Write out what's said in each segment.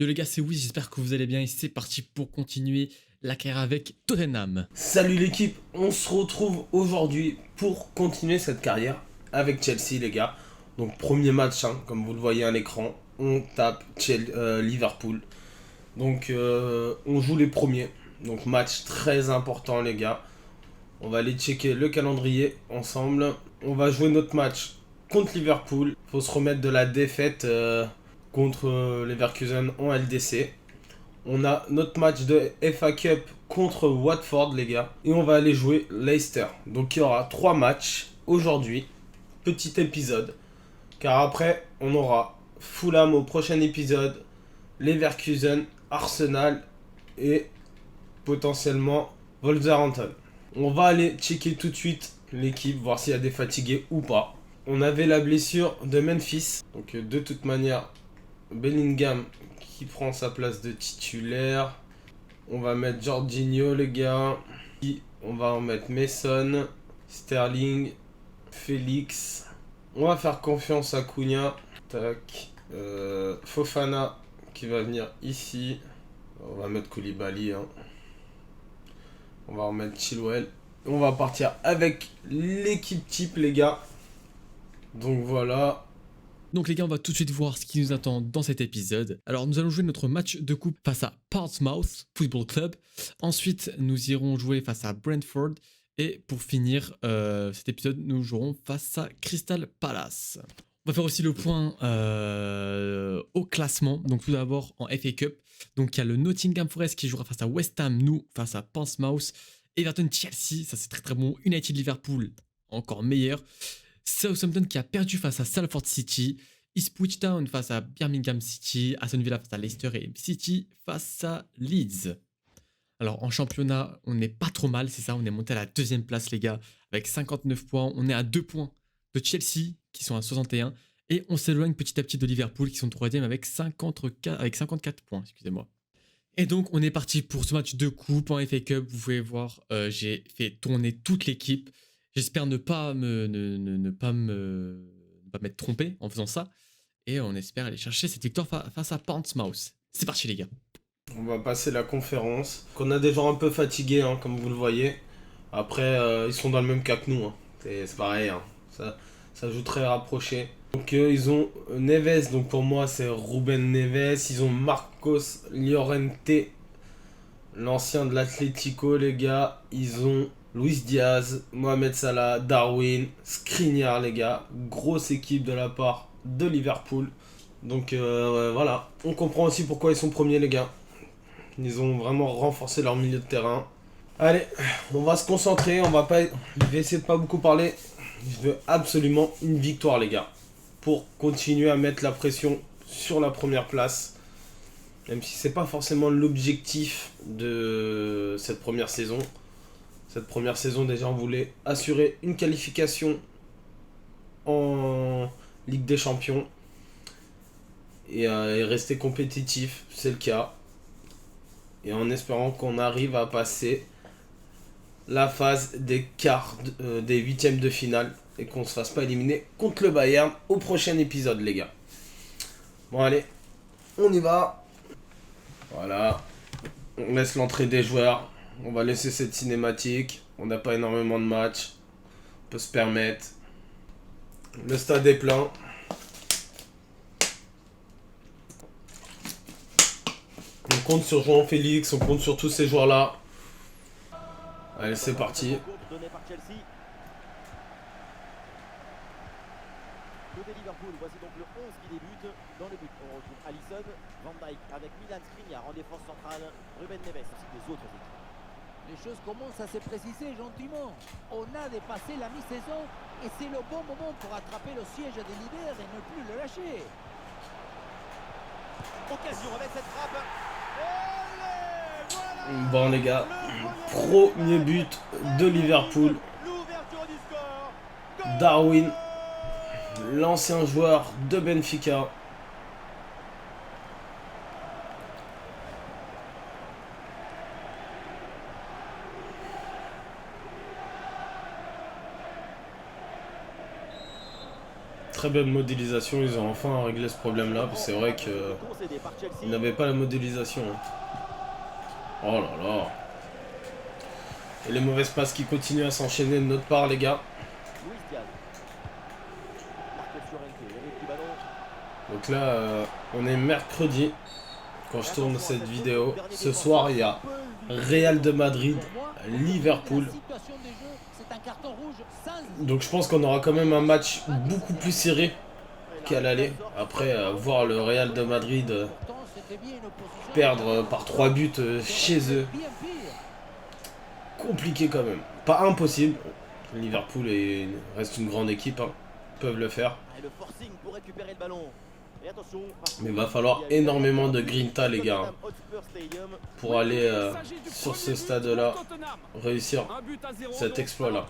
Yo les gars, c'est Wiz, j'espère que vous allez bien et c'est parti pour continuer la carrière avec Tottenham. Salut l'équipe, on se retrouve aujourd'hui pour continuer cette carrière avec Chelsea les gars. Donc premier match, comme vous le voyez à l'écran, on tape Liverpool. Donc on joue les premiers, donc match très important les gars. On va aller checker le calendrier ensemble. On va jouer notre match contre Liverpool. Faut se remettre de la défaite contre Leverkusen en LDC. On a notre match de FA Cup contre Watford, les gars. Et on va aller jouer Leicester. Donc il y aura 3 matchs aujourd'hui. Petit épisode. Car après, on aura Fulham au prochain épisode, Leverkusen, Arsenal et potentiellement Wolverhampton. On va aller checker tout de suite l'équipe, voir s'il y a des fatigués ou pas. On avait la blessure de Memphis. Donc de toute manière, Bellingham qui prend sa place de titulaire. On va mettre Jorginho les gars. On va en mettre Mason, Sterling, Félix. On va faire confiance à Cunha. Tac. Fofana qui va venir ici. On va mettre Koulibaly. On va remettre Chilwell. On va partir avec l'équipe type les gars. Donc voilà. Donc les gars, on va tout de suite voir ce qui nous attend dans cet épisode. Alors nous allons jouer notre match de coupe face à Portsmouth Football Club. Ensuite, nous irons jouer face à Brentford. Et pour finir cet épisode, nous jouerons face à Crystal Palace. On va faire aussi le point au classement. Donc tout d'abord en FA Cup. Donc il y a le Nottingham Forest qui jouera face à West Ham, nous face à Portsmouth. Everton Chelsea, ça c'est très très bon. United Liverpool, encore meilleur. Southampton qui a perdu face à Salford City. Ipswich Town face à Birmingham City. Aston Villa face à Leicester et City face à Leeds. Alors en championnat, on n'est pas trop mal, c'est ça. On est monté à la deuxième place les gars avec 59 points. On est à 2 points de Chelsea qui sont à 61. Et on s'éloigne petit à petit de Liverpool qui sont troisième avec 54 points. Excusez-moi. Et donc on est parti pour ce match de coupe en FA Cup. Vous pouvez voir, j'ai fait tourner toute l'équipe. J'espère ne pas m'être trompé en faisant ça. Et on espère aller chercher cette victoire face à Portsmouth. C'est parti les gars. On va passer la conférence. On a des gens un peu fatigués, comme vous le voyez. Après, ils sont dans le même cas que nous. C'est pareil. Ça joue très rapproché. Donc ils ont Neves. Donc pour moi, c'est Ruben Neves. Ils ont Marcos Llorente, l'ancien de l'Atlético, les gars. Ils ont Luis Diaz, Mohamed Salah, Darwin, Skriniar, les gars. Grosse équipe de la part de Liverpool. Donc voilà. On comprend aussi pourquoi ils sont premiers, les gars. Ils ont vraiment renforcé leur milieu de terrain. Allez, on va se concentrer. Je vais essayer de pas beaucoup parler. Je veux absolument une victoire, les gars. Pour continuer à mettre la pression sur la première place. Même si c'est pas forcément l'objectif de cette première saison. Cette première saison, déjà, on voulait assurer une qualification en Ligue des Champions. Et rester compétitif, c'est le cas. Et en espérant qu'on arrive à passer la phase des quarts, des huitièmes de finale. Et qu'on se fasse pas éliminer contre le Bayern au prochain épisode, les gars. Bon, allez, on y va. Voilà. On laisse l'entrée des joueurs. On va laisser cette cinématique. On n'a pas énormément de matchs. On peut se permettre. Le stade est plein. On compte sur João Félix, on compte sur tous ces joueurs-là. Allez, c'est parti. Côté Liverpool, voici donc le 11 qui débute. Dans le but, on retrouve Alisson, Van Dijk avec Milan Skriniar en défense centrale, Ruben Neves ainsi que les autres équipes. Les choses commencent à se préciser gentiment. On a dépassé la mi-saison et c'est le bon moment pour attraper le siège des leaders et ne plus le lâcher. Occasion avec cette frappe. Voilà. Bon les gars, premier but de Liverpool. L'ouverture du score. Darwin, l'ancien joueur de Benfica. très belle modélisation. Ils ont enfin réglé ce problème-là. C'est vrai que Concédé par Chelsea. ils n'avaient pas la modélisation. Hein. Oh là là. Et les mauvaises passes qui continuent à s'enchaîner de notre part, les gars. Luis Diaz. Marcos Llorente, le petit ballon. Donc là, on est mercredi quand je tourne cette vidéo. Ce soir, il y a Real de Madrid, Liverpool. La situation des jeux, c'est un carton rouge sans Donc je pense qu'on aura quand même un match beaucoup plus serré qu'à l'aller. Après, voir le Real de Madrid pourtant, c'était bien une opposition. perdre par 3 buts chez eux, Bien pire. compliqué quand même. Pas impossible. Liverpool reste une grande équipe, hein. Ils peuvent le faire. Et le forcing pour récupérer le ballon. Et attention, Mais il va falloir énormément de grinta, les gars, hein, pour aller sur ce stade-là, réussir cet exploit-là.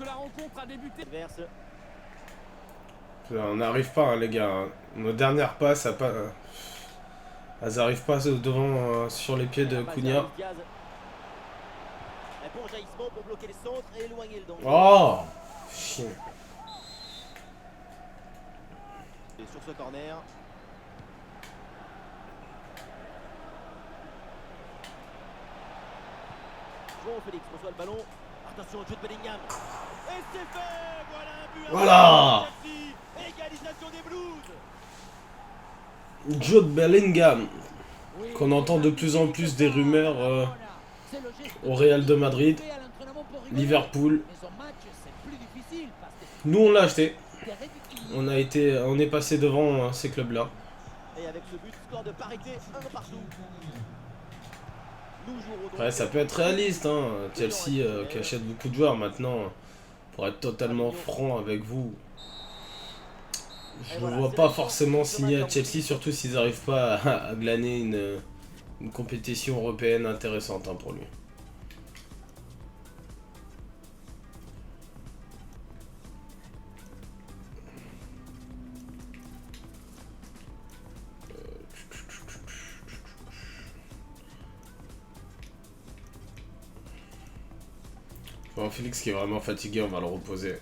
On n'arrive pas, hein, les gars. Hein. Nos dernières passes, elles n'arrivent pas devant sur les pieds de Cunha. Un bon jaillissement pour bloquer les centres et éloigner le danger. Oh chien. Et sur ce corner. João Félix reçoit le ballon. Attention, Jude Bellingham. Et c'est fait. Voilà un but. Voilà. Égalisation des Blues. Jude Bellingham, qu'on entend de plus en plus des rumeurs au Real de Madrid, Liverpool. Nous on l'a acheté. On est passé devant ces clubs-là. Et avec ce but, score de parité, 1 partout. Nous jouerons donc. Après ça peut être réaliste, hein. Chelsea qui achète beaucoup de joueurs maintenant. Pour être totalement franc avec vous, je ne vois pas forcément signer à Chelsea, surtout s'ils n'arrivent pas à glaner une compétition européenne intéressante, hein, pour lui. Bon, Félix qui est vraiment fatigué, on va le reposer.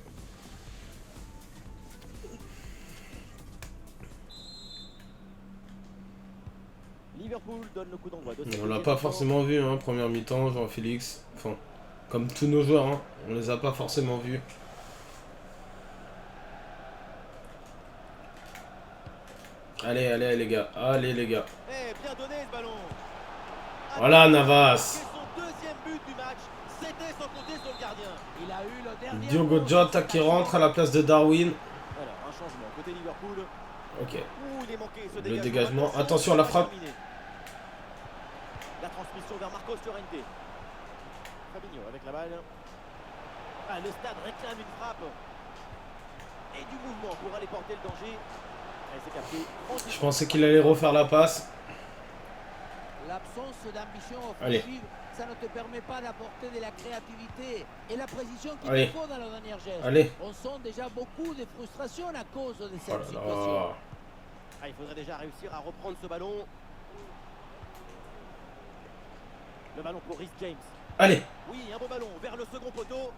Liverpool donne le coup d'envoi. On l'a pas forcément vu, hein, première mi-temps, Jean-Félix. Enfin, comme tous nos joueurs, hein, on les a pas forcément vus. Allez, allez les gars, allez les gars. Eh, bien donné ce ballon. Voilà Navas. C'est son deuxième but du match. C'était sans compter sur le gardien. Il a eu le dernier Diogo Jota qui rentre à la place de Darwin. Alors, un changement côté Liverpool. Ok. Ouh, il est manqué ce Le dégagement. Attention à la frappe. La transmission vers Marcos Llorente. Fabinho avec la balle. Ah, le stade réclame une frappe. Et du mouvement pour aller porter le danger. Allez, c'est capté. Je pensais qu'il allait refaire la passe. L'absence d'ambition Allez. offensive, ça ne te permet pas d'apporter de la créativité et la précision qu'il Allez. te faut dans le dernier geste. Allez. On sent déjà beaucoup de frustration à cause de Oh cette là situation. là. Ah, il faudrait déjà réussir à reprendre ce ballon. Le ballon pour Reece James. Allez. Oui, un beau ballon vers le second poteau.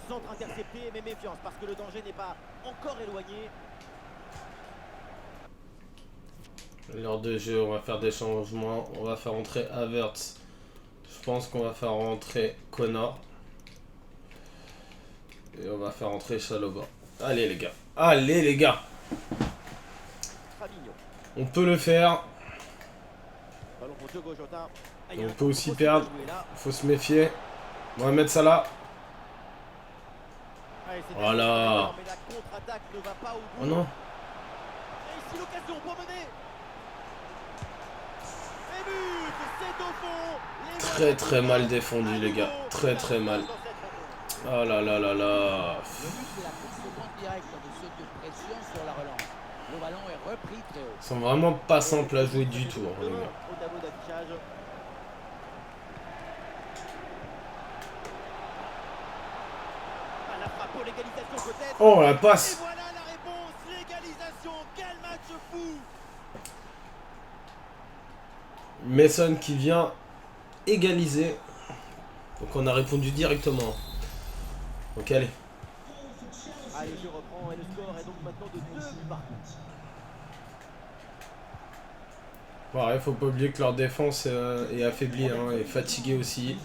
Centre intercepté, mais méfiance parce que le danger n'est pas encore éloigné. L'heure de jeu, on va faire des changements. On va faire entrer Havertz. Je pense qu'on va faire rentrer Connor. Et on va faire rentrer Chalobah. Allez les gars. Allez les gars. Fabinho. On peut le faire. Ballon pour Diogo Jota. Ah, il y a On un peut aussi contre perdre. possible à jouer là. Faut se méfier. Mohamed Salah. Allez, c'est Voilà. bien, mais la contre-attaque ne va pas au bout. Oh non. Et ici l'occasion pour mener. Et but, c'est au fond. Les Très très mal défendu les gars. Très très mal. Oh là là là là. Le but, c'est la conséquence directe de ceux de pression sur la relance. Le ballon est repris très haut. Ils sont vraiment pas simples à jouer du tout, hein, les gars. Au tableau d'affichage. Ah, la frappe pour l'égalisation peut-être. Oh la Et passe. voilà la réponse, l'égalisation. Quel match fou. Mason qui vient égaliser. Donc on a répondu directement. Donc allez. Allez, je reprends et le score est donc maintenant de 2 buts par contre. Pareil, faut pas oublier que leur défense est affaiblie, hein, est fatiguée aussi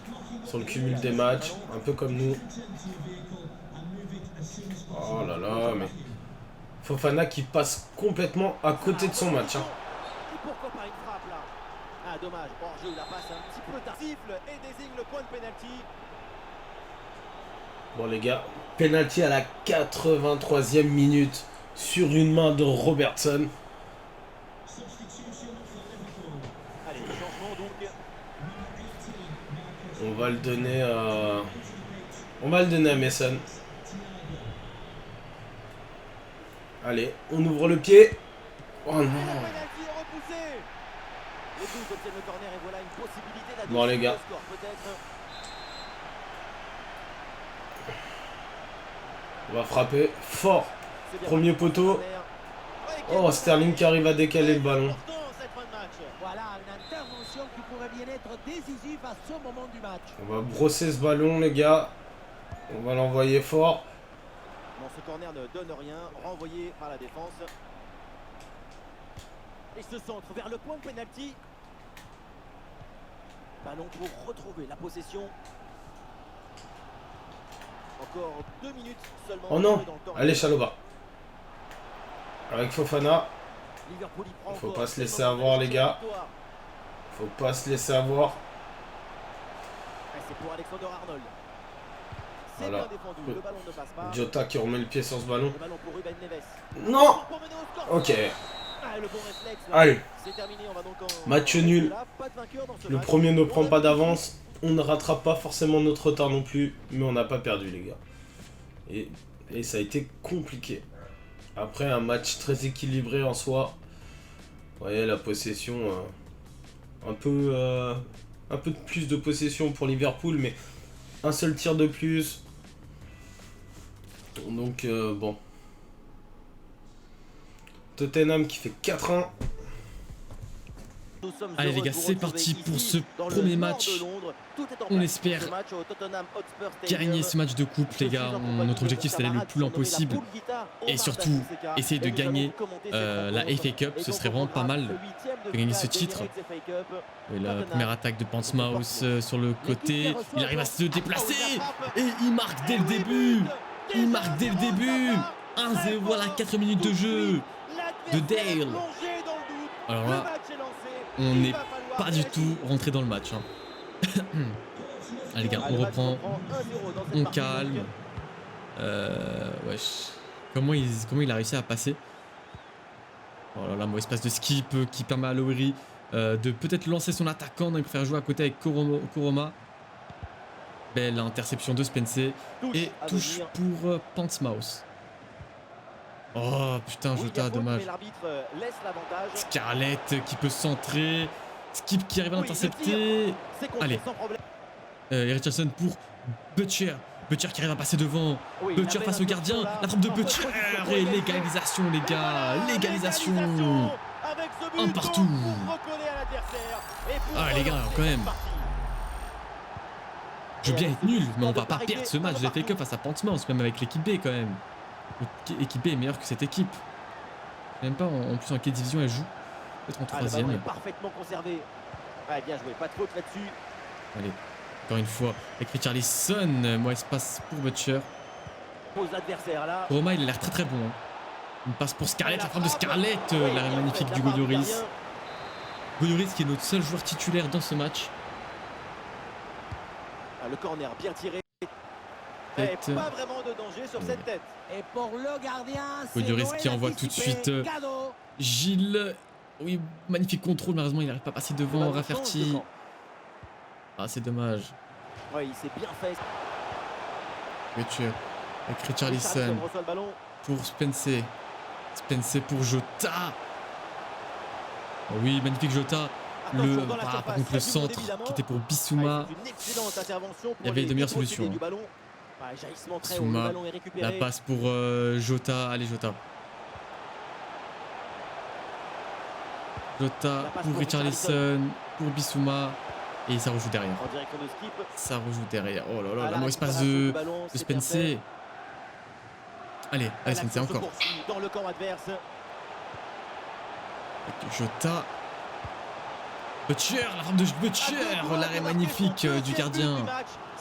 sur le cumul des matchs, un peu comme nous. Oh là là, mais Fofana qui passe complètement à côté de son match. Hein. Et pourquoi pas une frappe là? Ah dommage, hors-jeu, la passe un petit peu tard. Siffle et désigne le point de pénalty. Bon les gars, penalty à la 83e minute sur une main de Robertson. Allez, changement donc. On va le donner à... On va le donner à Mason. Allez, on ouvre le pied. Oh non. Et le pénalty est repoussé. Les Blues obtiennent le corner et voilà une possibilité d'adoucir Bon les gars. le score peut-être. On va frapper fort. C'est bien Premier parti pour poteau. le corner. Ouais, quel Oh, Sterling qui arrive à décaler le ballon. important, cette fin de match. Voilà une intervention qui pourrait bien être décisive à ce moment du match. On va brosser ce ballon les gars. On va l'envoyer fort. Non, ce corner ne donne rien, renvoyé par la défense. Et ce centre vers le point de pénalty. Ballon pour retrouver la possession. Encore 2 minutes seulement. Oh non. dans le temps. Allez Chaloba. Avec Fofana. Liverpool y prend Faut encore. pas se laisser avoir, les gars. Faut pas se laisser avoir. Et c'est pour Alexander Arnold. C'est Voilà. bien défendu, le ballon ne passe pas. Jota qui remet le pied sur ce ballon. Le ballon pour Ruben Neves. Non. Pour mener au score. Ok. Ah, le bon réflexe, là. Allez. C'est terminé, on va donc en... Match nul. Là, pas de vainqueur dans ce Le match. premier ne On prend a pas vu- d'avance. On ne rattrape pas forcément notre retard non plus. Mais on n'a pas perdu les gars. Et ça a été compliqué. Après un match très équilibré en soi. Vous voyez la possession. Un peu de plus de possession pour Liverpool. Mais un seul tir de plus. Donc bon. Tottenham qui fait 4-1. Nous sommes Allez, heureux les gars, de vous c'est retrouver parti pour ici, ce dans le premier nord match. de Londres. Tout est en On place espère pour ce match au Tottenham Hotspur Stadium. gagner ce match de coupe, les gars. Notre objectif, c'est d'aller le plus loin possible. Et surtout, essayer de gagner la FA Cup. Ce serait vraiment pas mal de gagner ce titre. Et la première attaque de Portsmouth sur le côté. Il arrive à se déplacer. Et il marque dès le début. Il marque dès le début. 1-0 à la 4 minutes de jeu de Dale. Alors là, on n'est pas du tout rentré dans le match. Hein. Allez les gars, on reprend. On calme. Wesh. Comment il a réussi à passer? Oh là là, mauvais passe de skip qui permet à Lowry de peut-être lancer son attaquant. Il préfère jouer à côté avec Koroma. Belle interception de Spencer. Et touche pour Portsmouth. Oh putain, Jota, dommage. Scarlett qui peut centrer. Skip qui arrive à l'intercepter. Allez. Richardson pour Butcher. Butcher qui arrive à passer devant. Butcher face au gardien. La frappe de Butcher. Et l'égalisation, les gars. L'égalisation. Un partout. Ah, les gars, quand même. Je veux bien être nul, mais on va pas perdre ce match de FA Cup face à Portsmouth, même avec l'équipe B quand même. L'équipe B est meilleure que cette équipe. Même pas en plus en quelle division elle joue. Peut-être en troisième. Parfaitement conservé. Ouais, bien joué, pas de faute là-dessus. Allez, encore une fois, avec Richarlison, moi espace pour Butcher. Aux adversaires là. Roma, il a l'air très très bon. Hein. Une passe pour Scarlett, la frappe de Scarlett, l'arrêt magnifique du Godioris. Godioris qui est notre seul joueur titulaire dans ce match. Le corner bien tiré. Tête. Et pas vraiment de danger sur cette tête. Et pour le gardien, Godioris qui envoie tout de suite Gilles. Oui, magnifique contrôle, malheureusement il n'arrive pas à passer devant Rafferty. Ah, c'est dommage. Oui, il s'est bien fait. Butcher avec Richarlison pour Spencer. Spencer pour Jota. Oh oui, magnifique Jota. Par contre, le centre qui était pour Bissouma. Il y avait de meilleures solutions. Bissouma, la passe pour Jota. Allez, Jota. Jota pour Richarlison, pour Bissouma. Et ça rejoue derrière. Ça rejoue derrière. Oh là là, la mauvaise passe de Spencer. Allez, allez, L'action c'est se encore. poursuit dans le camp adverse. Avec Jota. Butcher, la frappe de Butcher, l'arrêt magnifique du gardien.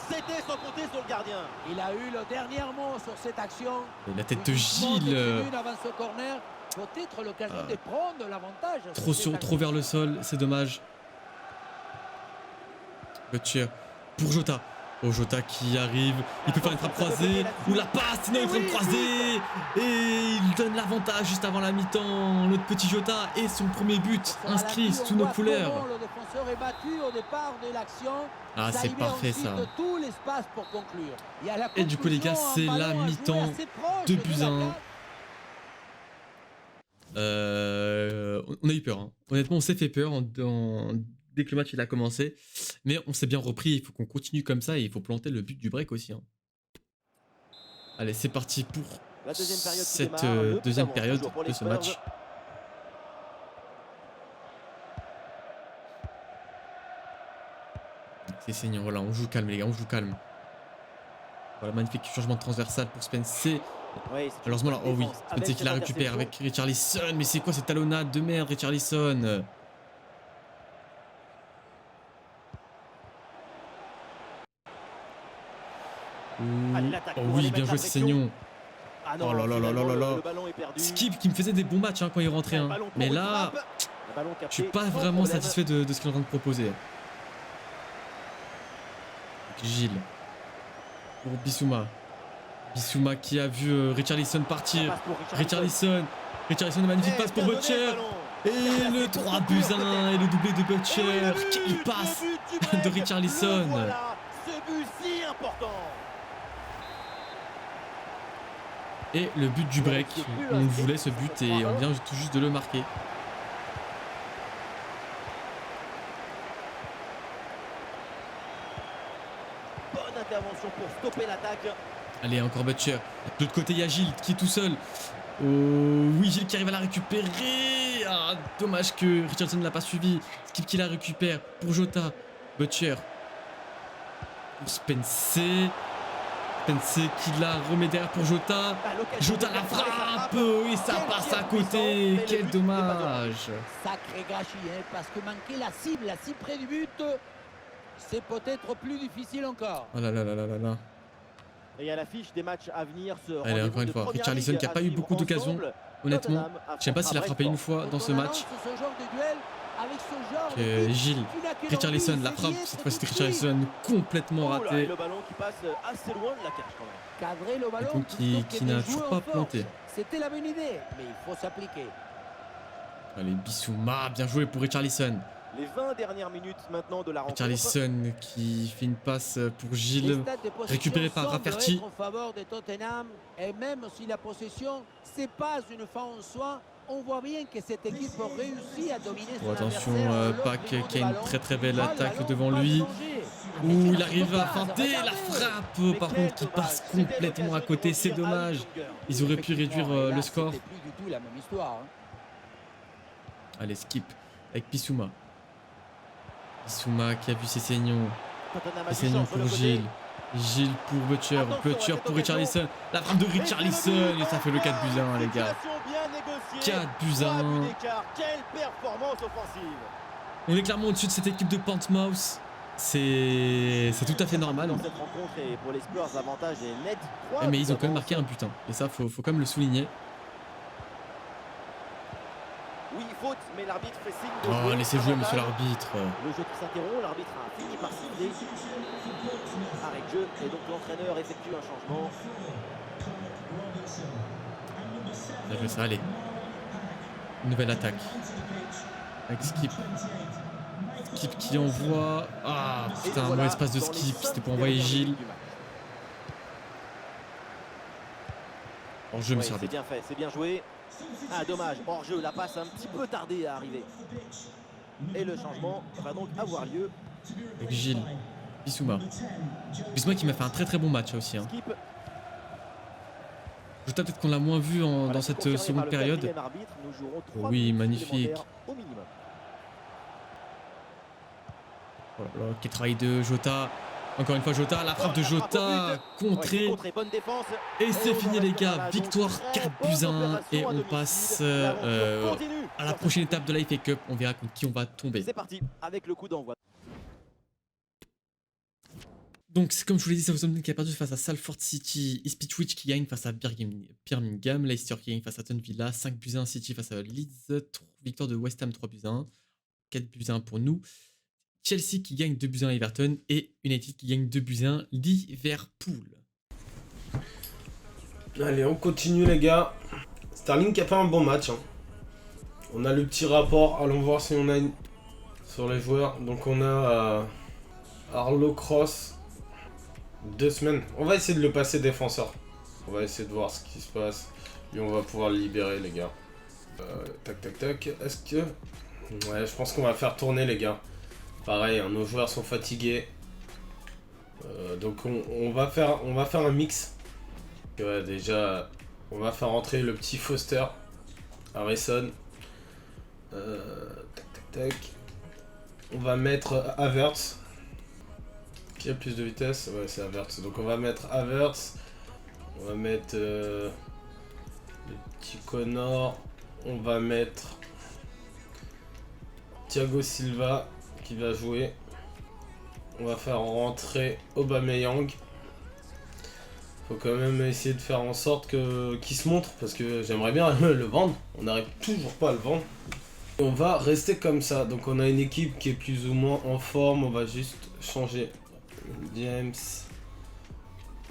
C'était sans compter sur le gardien. Il a eu le dernier mot sur cette action. Et la tête de Uniquement des Gilles. tribunes avant ce corner. Peut-être l'occasion de prendre l'avantage. Trop vers le sol, c'est dommage. Butcher pour Jota. Oh, Jota qui arrive, il peut faire une frappe croisée, ou la passe, sinon une frappe croisée, et il donne l'avantage juste avant la mi-temps. Notre petit Jota et son premier but inscrit sous nos couleurs. Le défenseur est battu au départ de l'action. Ah, c'est parfait ça. Tout l'espace pour conclure. Il y a la Et du coup les gars, c'est la mi-temps, 2-1. On a eu peur, hein. Honnêtement on s'est fait peur dès que le match il a commencé, mais on s'est bien repris, il faut qu'on continue comme ça et il faut planter le but du break aussi, hein. Allez, c'est parti pour La deuxième période qui cette démarre, le deuxième plus période avant, toujours pour de les ce Spurs. match. C'est saignant, voilà, on joue calme les gars, on joue calme. Voilà, magnifique changement de transversal pour Spencer. Oui, c'est une Malheureusement là, oh oui, défense Spencer avec qui la cette récupère avec interception. Richarlison, mais c'est quoi cette talonnade de merde Richarlison? Allez, l'attaque Oh pour oui, aller bien mettre joué la c'est pression. saignon. Ah non, Oh là là là là finalement, là là. le ballon est perdu. Skip qui me faisait des bons matchs hein, quand il rentrait, Le hein. ballon pour Mais une là, frappe. Le ballon je suis capté pas sans vraiment problème. satisfait de ce qu'il est en train de proposer. Gilles. Pour Bissouma. Bissouma qui a vu Richarlison Ça partir. passe pour Richarlison, une magnifique Eh, passe pour bien donné, Butcher. le ballon. Et le 3-1 et le doublé de Et oui, Butcher. le but, Quelle le passe but du break. de Richarlison. Le voilà, ce but si important. Et le but du break. On le voulait ce but et on vient tout juste de le marquer. Bonne intervention pour stopper l'attaque. Allez, encore Butcher. De l'autre côté, il y a Gilles qui est tout seul. Oh, oui, Gilles qui arrive à la récupérer. Ah, dommage que Richardson ne l'a pas suivi. Skip qui la récupère pour Jota. Butcher. Pour Spencer. Spencer qui la remet derrière pour Jota. Ah, l'occasion Jota de la faire pareil, frappe. ça Oui, ça passe à côté. Quel dommage. Sacré gâchis, hein, parce que manquer la cible, si près du but, c'est peut-être plus difficile encore. Oh là là là là là là. Et à l'affiche des matchs à venir, ce Allez, rendez-vous encore une de fois, première Richarlison ligue qui a à pas eu suivre beaucoup d'occasions. ensemble. Honnêtement, Tottenham je sais pas s'il a frappé une Brentford. fois dans Quand ce on match. annonce ce genre de duel, avec ce genre Que d'équipe, Gilles, tu n'as qu'une Richarlison, envie, la c'est frappe, d'y cette être fois c'était tout de suite. Richarlison complètement Oh là, et raté. le ballon qui passe assez loin de la cage quand même. Cadrer le ballon coup, qui plutôt que n'a de toujours jouer pas en force. planté. C'était la bonne idée, mais il faut s'appliquer. Allez, Bissouma, bien joué pour Richarlison. Les 20 dernières minutes maintenant de la rencontre. Richarlison qui fait une passe pour Les Gilles. stades de possession récupéré par semblent Rafferty. être en faveur de Tottenham, et même si la possession c'est pas une fin en soi, on voit bien que cette équipe réussit à dominer son Bon, attention, adversaire. Pac L'autre qui a une ballon, très belle pas le attaque ballon, devant pas lui. de danger. Ouh, il Mais arrive à passe, feinter la regardez. frappe, par contre, qui passe complètement à côté. C'est dommage. Ils auraient pu réduire Effectivement, et le là, score. c'était plus du tout la même histoire. hein. Allez, skip avec Bissouma. Bissouma qui a vu ses saignons. Tottenham a Ses du saignons sens de pour le côté. Gilles. Gilles pour Butcher. Attention à Butcher cette pour occasion. Richarlison. La frappe de Richarlison. Et ça fait le 4-1, les gars. Situation bien négociée. 4-1. 3 buts d'écart. Quelle performance offensive. On est clairement au-dessus de cette équipe de Portsmouth. C'est tout à fait normal. Dans cette rencontre et pour les Spurs, l'avantage est net. 3 Ouais, mais ils ont buts quand même d'avance. marqué un but. Hein. Et ça, faut quand même le souligner. Oui, faute, mais l'arbitre fait signe de Oh, jouer. laissez jouer, Avantage. monsieur l'arbitre. Le jeu qui s'interrompt, l'arbitre a fini par siffler. Arrêt de jeu, et donc l'entraîneur effectue un changement. Bien joué ça, allez. Nouvelle attaque. Avec Skip. Skip qui envoie. Ah, Et putain, un voilà, mauvais passe de dans les Skip. 5 C'était pour envoyer dernières Gilles. minutes du match. En jeu, Ouais, monsieur c'est l'arbitre. bien fait, c'est bien joué. Ah, dommage, hors jeu, la passe a un petit peu tardé à arriver. Et le changement va donc avoir lieu. Avec Gilles. Bissouma. Bissouma qui m'a fait un très bon match aussi. Hein. Skip. Jota, peut-être qu'on l'a moins vu Voilà, dans c'est cette confirmé par seconde le période. quatrième arbitre. Nous jouerons 3 Oui, minutes magnifique. supplémentaires au minimum. Oh là là, quel travail de Jota. Encore une fois Jota, la frappe de Jota, contrée. Bonne défense. Et c'est fini les gars, Voilà, victoire donc, 4 très buts à bonne 1 opération et à on domicile. passe L'aventure continue. à la prochaine étape de la FA Cup. On verra contre qui on va tomber. C'est parti avec le coup d'envoi. Donc comme je vous l'ai dit, Southampton qui a perdu face à Salford City, Ipswich qui gagne face à Birmingham, Leicester qui gagne face à Aston Villa, 5 buts à 1 City face à Leeds, victoire de West Ham 3 buts à 1, 4 buts à 1 pour nous. Chelsea qui gagne 2 buts à 1 Everton et United qui gagne 2 buts à 1 Liverpool. Allez, on continue les gars. Sterling qui a fait un bon match. Hein. On a le petit rapport, allons voir si on a une... sur les joueurs. Donc on a Arlo Cross. 2 semaines. On va essayer de le passer défenseur. On va essayer de voir ce qui se passe. Et on va pouvoir le libérer les gars. Tac tac tac. Est-ce que... Ouais, je pense qu'on va faire tourner les gars. Pareil, hein, nos joueurs sont fatigués. Donc on va faire un mix. Ouais, déjà, on va faire rentrer le petit Foster. Harrison. Tac tac tac. On va mettre Havertz. Qui a plus de vitesse? Ouais, c'est Havertz. Donc on va mettre Havertz. On va mettre le petit Connor. On va mettre Thiago Silva qui va jouer. On va faire rentrer Aubameyang. Faut quand même essayer de faire en sorte qu'il se montre parce que j'aimerais bien le vendre. On n'arrive toujours pas à le vendre. On va rester comme ça. Donc on a une équipe qui est plus ou moins en forme. On va juste changer James.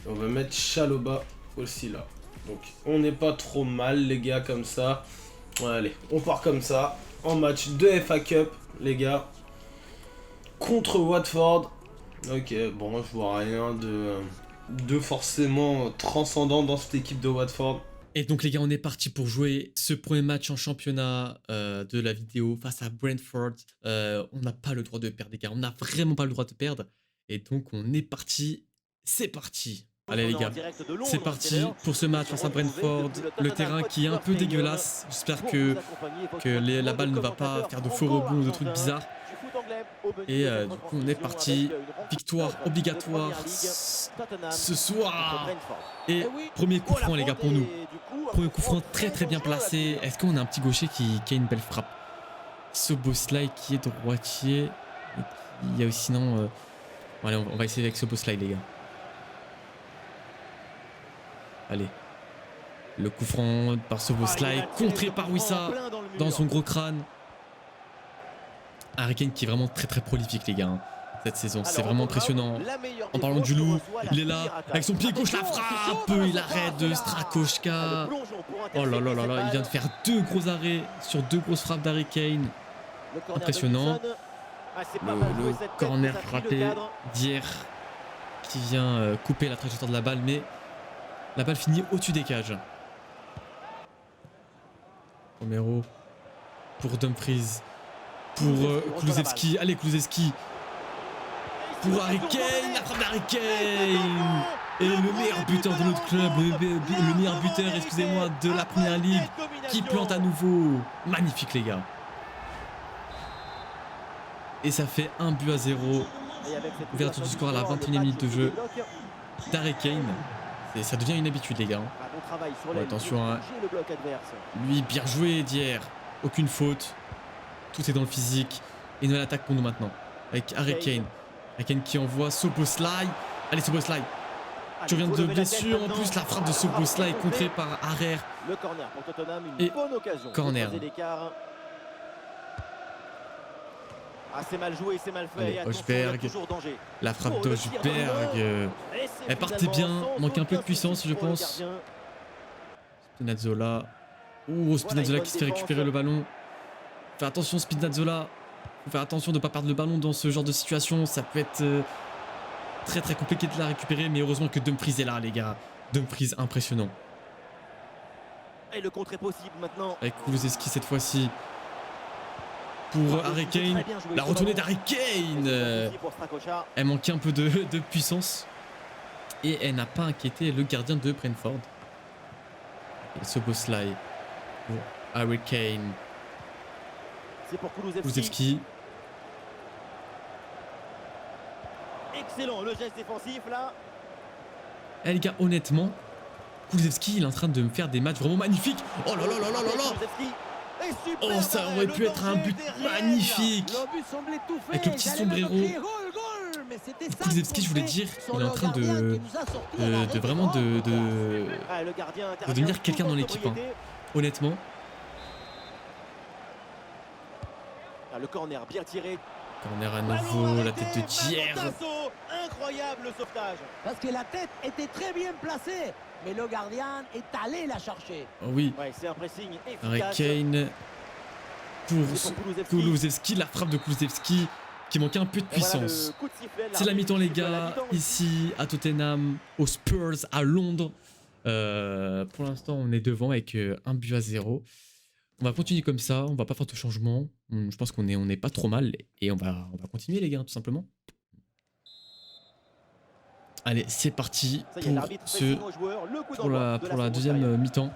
On va mettre Chalobah aussi là. Donc on n'est pas trop mal les gars comme ça. Allez, on part comme ça. En match de FA Cup les gars. Contre Watford. Ok, bon je vois rien de forcément transcendant dans cette équipe de Watford. Et donc les gars, on est parti pour jouer ce premier match en championnat de la vidéo face à Brentford. On n'a pas le droit de perdre les gars, on n'a vraiment pas le droit de perdre. Et donc on est parti, c'est parti. Allez les gars, c'est parti pour ce match face à Brentford. Le terrain qui est un peu dégueulasse. J'espère que la balle ne va pas faire de faux rebonds ou de trucs bizarres. Et du coup on est parti. Victoire obligatoire ce soir. Et premier coup franc les gars pour nous. Premier coup franc très très bien placé. Est-ce qu'on a un petit gaucher qui a une belle frappe? Szoboszlai qui est droitier. Il y a aussi sinon... Allez, on va essayer avec Szoboszlai les gars. Allez. Le coup franc par Szoboszlai, contré par Wissa dans son gros crâne. Harry Kane qui est vraiment très très prolifique les gars hein, cette saison, c'est vraiment impressionnant. En parlant du loup, il est là avec son pied gauche, la frappe, il arrête de Strakosha. Oh là là là là, il vient de faire 2 gros arrêts sur 2 grosses frappes d'Harry Kane. Impressionnant. Le corner raté d'hier qui vient couper la trajectoire de la balle, mais la balle finit au-dessus des cages. Romero pour Dumfries. Pour Kulusevski, allez Kulusevski. Pour Harry Kane, la frappe d'Harry Kane. Et le meilleur buteur de notre club, le meilleur buteur, excusez-moi, de la première ligue, qui plante à nouveau. Magnifique les gars. Et ça fait 1 but à 0. Ouverture du score à la 21e minute de jeu d'Harry Kane. Ça devient une habitude les gars. Bon, attention à lui, bien joué d'hier. Aucune faute. Tout est dans le physique. Et nous l'attaque pour nous maintenant. Avec Harry Kane. Harry Kane qui envoie Szoboszlai. Allez Szoboszlai. Tu reviens de blessure. En plus la frappe de Szoboszlai est contrée par Harer. Le corner pour Tottenham, Et une bonne occasion. corner. Ah, c'est mal joué, c'est mal fait. Allez, Højbjerg. La frappe d'Højbjerg. Elle partait bien. Manque un peu de puissance je pense. Spinazzola. Oh Spinazzola qui se fait récupérer le ballon. Fais attention Spinazzola. Faut faire attention de ne pas perdre le ballon dans ce genre de situation. Ça peut être très très compliqué de la récupérer. Mais heureusement que Dumfries est là les gars. Dumfries impressionnant. Et le contre est possible maintenant. Avec Kulusevski cette fois-ci. Pour Harry Kane. La retournée d'Harry Kane. Elle manquait un peu de puissance. Et elle n'a pas inquiété le gardien de Brentford. Et Szoboszlai. Pour Harry Kane. C'est pour Kulusevski. Excellent le geste défensif là. Eh les gars, honnêtement, Kulusevski il est en train de me faire des matchs vraiment magnifiques. Oh là là là là là là. Oh, ça aurait pu être un but magnifique. Le but semblait tout fait. Avec le petit J'allais même sombrero. crier goal, goal, mais c'était ça Kulusevski, je voulais qui dire, comptait il est en train sur le gardien qui nous a sorti à l'arrêt vraiment de Ah, le gardien de devenir quelqu'un dans l'équipe. Hein. Honnêtement. Ah, le corner bien tiré. Corner à nouveau, la tête de Dier. Incroyable le sauvetage. Parce que la tête était très bien placée, mais le gardien est allé la chercher. Oh oui, Ouais, c'est un pressing Harry efficace. Kane pour C'est pour Kulusevski. Kulusevski, la frappe de Kulusevski qui manquait un peu de Et voilà le puissance. coup de sifflet, C'est la mi-temps les l'arbitre siffle la gars, mi-temps. ici à Tottenham, aux Spurs à Londres. Pour l'instant on est devant avec 1-0. On va continuer comme ça, on va pas faire de changement. Je pense qu'on est pas trop mal et on va continuer les gars tout simplement. Allez c'est parti Ça y est, pour, l'arbitre pressing aux joueurs, le coup pour d'envoi la, de pour la seconde deuxième période. mi-temps.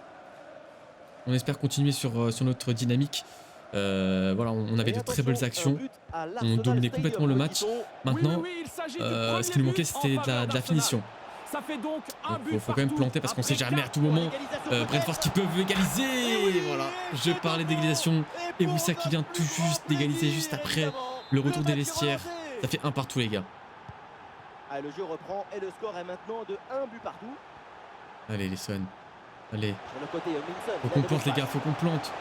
On espère continuer sur notre dynamique. Voilà, on avait Et de très attention, belles un actions. but à On l'Arsenal dominait Stadium, complètement le me match. dit-on. Maintenant, il s'agit du ce premier qui nous manquait but c'était en de la faveur finition. Ça fait donc un Donc, but faut quand même partout planter parce qu'on sait après jamais à tout moment. L'égalisation Brentford qui peuvent égaliser. oui, Voilà, et je c'est parlais bon. d'égalisation. Et pour Wissa qui vient tout notre juste d'égaliser plaisir, juste après évidemment. le retour des match est vestiaires. relancé. Ça fait un partout les gars. Ah, le jeu reprend et le score est maintenant de 1 but partout. Allez les Son. Allez, Sur le côté, Minson. faut qu'on plante les gars, faut qu'on plante.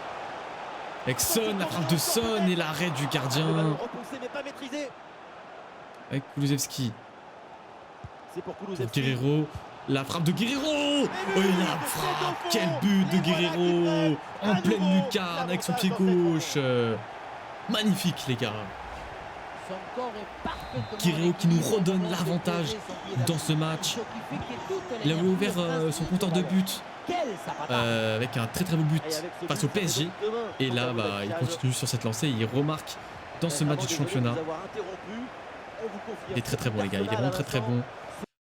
Avec Son, la frappe de Son et l'arrêt du gardien. Repoussé mais pas maîtrisé. Avec Kulusevski. C'est pour Pour Kulusevski. Guerrero, la frappe de Guerrero. Oh et la frappe, quel but de Guerrero en pleine lucarne avec son pied gauche. Magnifique les gars. Son corps est parfaitement Guerrero qui nous équilibré redonne avant de l'avantage déposer son pied dans ce match. Ce qui fait que toute Il avait l'énergie ouvert est son transmise compteur de sur la but Quel sapata. avec un très beau but Et avec ce face but, au PSG. ça fait donc demain. Et là Quant à bah, vous, il Serge, continue sur cette lancée, il remarque dans ce match vraiment du désolé championnat. de vous avoir interrompu. On vous confirme Il est très bon les gars, il est Arsenal vraiment à très l'instant, bon.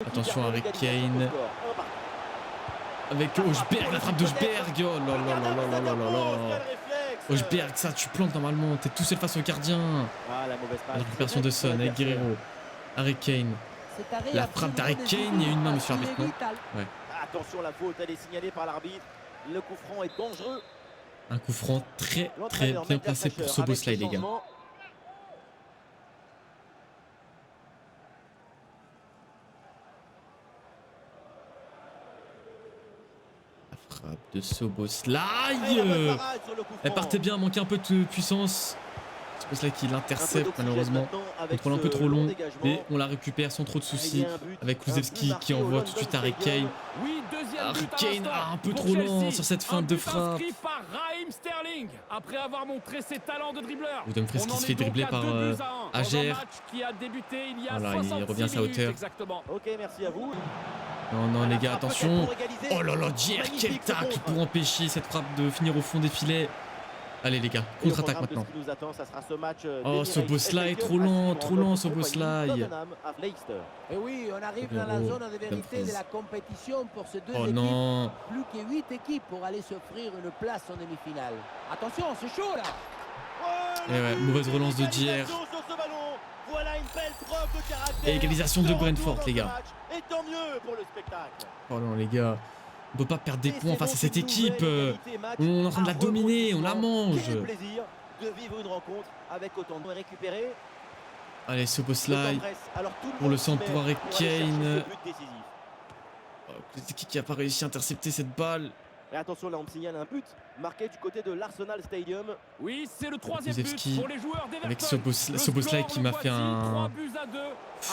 qui Attention garde Harry l'égalisation Kane au score. Un partout. avec Hojbjerg, la frappe de Hojbjerg. Oh là là là là là là là là. Quel réflexe. Hojbjerg, ça tu plantes normalement, t'es tout seul face au gardien. Ah, la mauvaise passe. La récupération de Son avec Guerrero. Harry Kane. Cet arrêt La absolument frappe d'Harry décisif Kane, il y a une main, parce monsieur qu'il l'arbitre, est non vital. Attention, la faute, elle est signalée par l'arbitre. Le coup franc est dangereux. Un coup franc très L'entraîneur bien Mathias placé pour Sacher Szoboszlai avec les ce gars. changement. La frappe de Szoboszlai. Et la bonne parade sur le coup Elle franc. partait bien, manquait un peu de puissance. Szoboszlai qui Un peu l'intercepte d'oxygène malheureusement. maintenant avec Contrôle un ce peu trop long, dégagement. mais on la récupère sans trop de Il soucis. y a un but, Avec un Kulusevski but qui marqué au envoie London tout de suite Harry Stadium. Kane. Oui, deuxième Harry but à Kane l'instant un peu pour trop lent Chelsea. sur cette feinte Un de but frappe. inscrit par Raheem Sterling après avoir montré ses talents de dribbleur. Dumfries On qui en se est fait donc dribbler à par 2 buts à 1 dans Ager. un match qui a débuté il y a Voilà, il 66 revient à sa minutes hauteur. exactement. Ok, merci à vous. Non, non, les gars, La frappe attention. peut-être pour égaliser. Oh là là, Dier, quel Magnifique ce tacle contre. pour empêcher cette frappe de finir au fond des filets. Allez, les gars, Et au contre-attaque programme de maintenant. Ce qui nous attend, ça sera ce match. Oh, Szoboszlai, trop lent, Szoboszlai. Tottenham à Leicester. Et oui, on arrive dans la Guerrero, zone de vérité Dumfries. de la compétition pour ces deux Oh équipes. non. Plus que 8 équipes pour aller s'offrir une place en demi-finale. Attention, c'est chaud là. Eh ouais, mauvaise relance de Dier. Égalisation sur ce ballon. Voilà une belle preuve de caractère. Et égalisation de retour Brentford, dans les ce gars. match. Et tant mieux pour le spectacle. Oh non, les gars. On peut pas perdre des Et points c'est face à donc cette une équipe. nouvelle égalité, match On est en train de la à dominer, on la rebondissement. mange. Quel plaisir de vivre une rencontre avec autant de récupérés. Allez, Szoboszlai. Alors tout le Pour monde le s'y centre met pour Harry aller chercher Kane. ce but décisif. Oh, Kulusevski qui a pas réussi à intercepter cette balle. Et attention, là on me signale un but marqué du côté de l'Arsenal Stadium. Oui, c'est le troisième Kulusevski but pour les joueurs d'Everton. avec Le Szoboszlai score, qui le m'a fait voici, 3 un buts à 2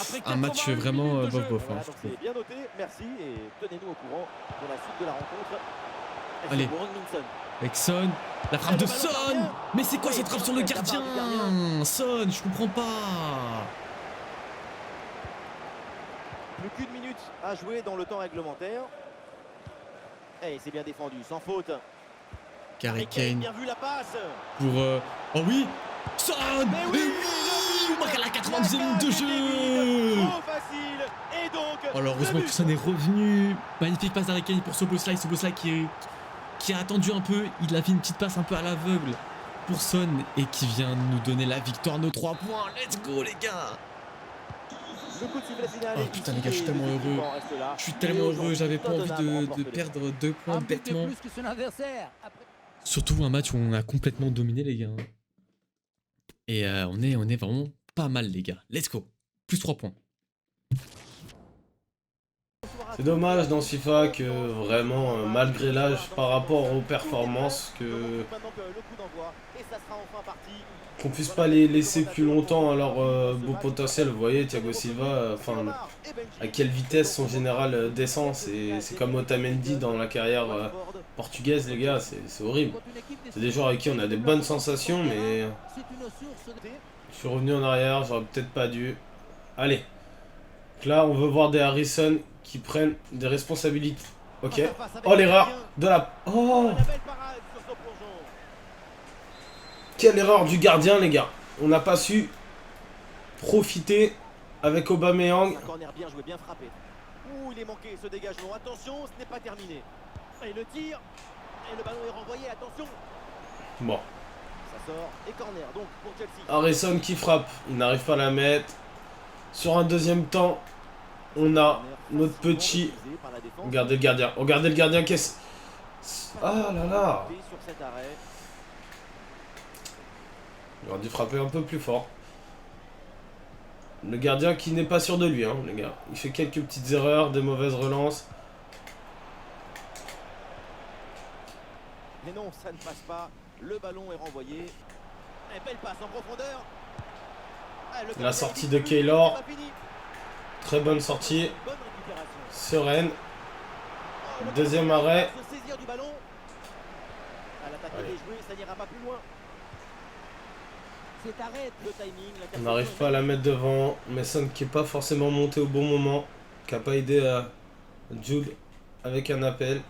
après un match 81 vraiment minutes de bof jeu. bof. Voilà, hein, donc je trouve. c'est bien noté, merci et tenez-nous au courant pour la suite de la rencontre. Et c'est Allez. pour Minson. Avec Son, la frappe de le ballon Son. gardien. Mais c'est quoi Oui, cette frappe bien sur le fait de la part gardien du gardien. Son, je comprends pas. Plus qu'une minute à jouer dans le temps réglementaire. Et c'est bien défendu, sans faute. Harry Kane bien vu la passe. pour... Oh oui Son. Mais oui, Oui, on marque à la 92e minute de La jeu. trop facile. Et donc. Alors heureusement le que but. Son est revenu. Magnifique passe d'Harry Kane pour Szoboszlai. Szoboszlai qui a attendu un peu. Il a fait une petite passe un peu à l'aveugle pour Son et qui vient nous donner la victoire, nos 3 points. Let's go les gars. Le coup de sifflet final Oh est putain ici les gars, je suis et tellement les heureux. équipes en restent là. Je suis Et tellement heureux, aujourd'hui, j'avais pas envie Tottenham remporte de le perdre 2 points Un but de bêtement. plus que son adversaire. Après... Surtout un match où on a complètement dominé les gars. Hein. Et on est vraiment pas mal les gars. Let's go. Plus 3 points. C'est dommage dans ce FIFA que vraiment, malgré l'âge, par rapport aux performances, qu'on puisse pas les laisser plus longtemps à leur beau potentiel. Vous voyez, Thiago Silva, enfin, à quelle vitesse son général descend. C'est comme Otamendi dans la carrière portugaise, les gars, c'est horrible. C'est des joueurs avec qui on a des bonnes sensations, mais je suis revenu en arrière, j'aurais peut-être pas dû. Allez. Donc là, on veut voir des Harrison qui prennent des responsabilités. Ok. Oh, l'erreur de la... Oh! Quelle erreur du gardien, les gars. On n'a pas su profiter avec Aubameyang. Un corner bien joué, bien frappé. Ouh, il est manqué ce dégagement. Attention, ce n'est pas terminé. Et le tir. Et le ballon est renvoyé, attention. Bon. Ça sort. Et corner donc pour Chelsea. Harrison qui frappe. Il n'arrive pas à la mettre. Sur un deuxième temps, on a notre petit... Regardez le gardien. Regardez le gardien. Qu'est-ce... Ah là là. Sur cet arrêt. Il aurait dû frapper un peu plus fort. Le gardien qui n'est pas sûr de lui, hein, les gars. Il fait quelques petites erreurs, des mauvaises relances. Mais non, ça ne passe pas. Le ballon est renvoyé. Et belle passe en profondeur. Ah, La sortie de Keylor. c'est pas fini. Très bonne sortie. Bonne récupération. Sereine. Oh, le Deuxième ballon arrêt. se saisir du ballon. À l'attaque Allez. est jouée, ça n'ira pas plus loin. Cet arrêt, Le timing, On n'arrive pas à la mettre devant. Mason qui n'est pas forcément monté au bon moment. Qui n'a pas aidé à Jude avec un appel.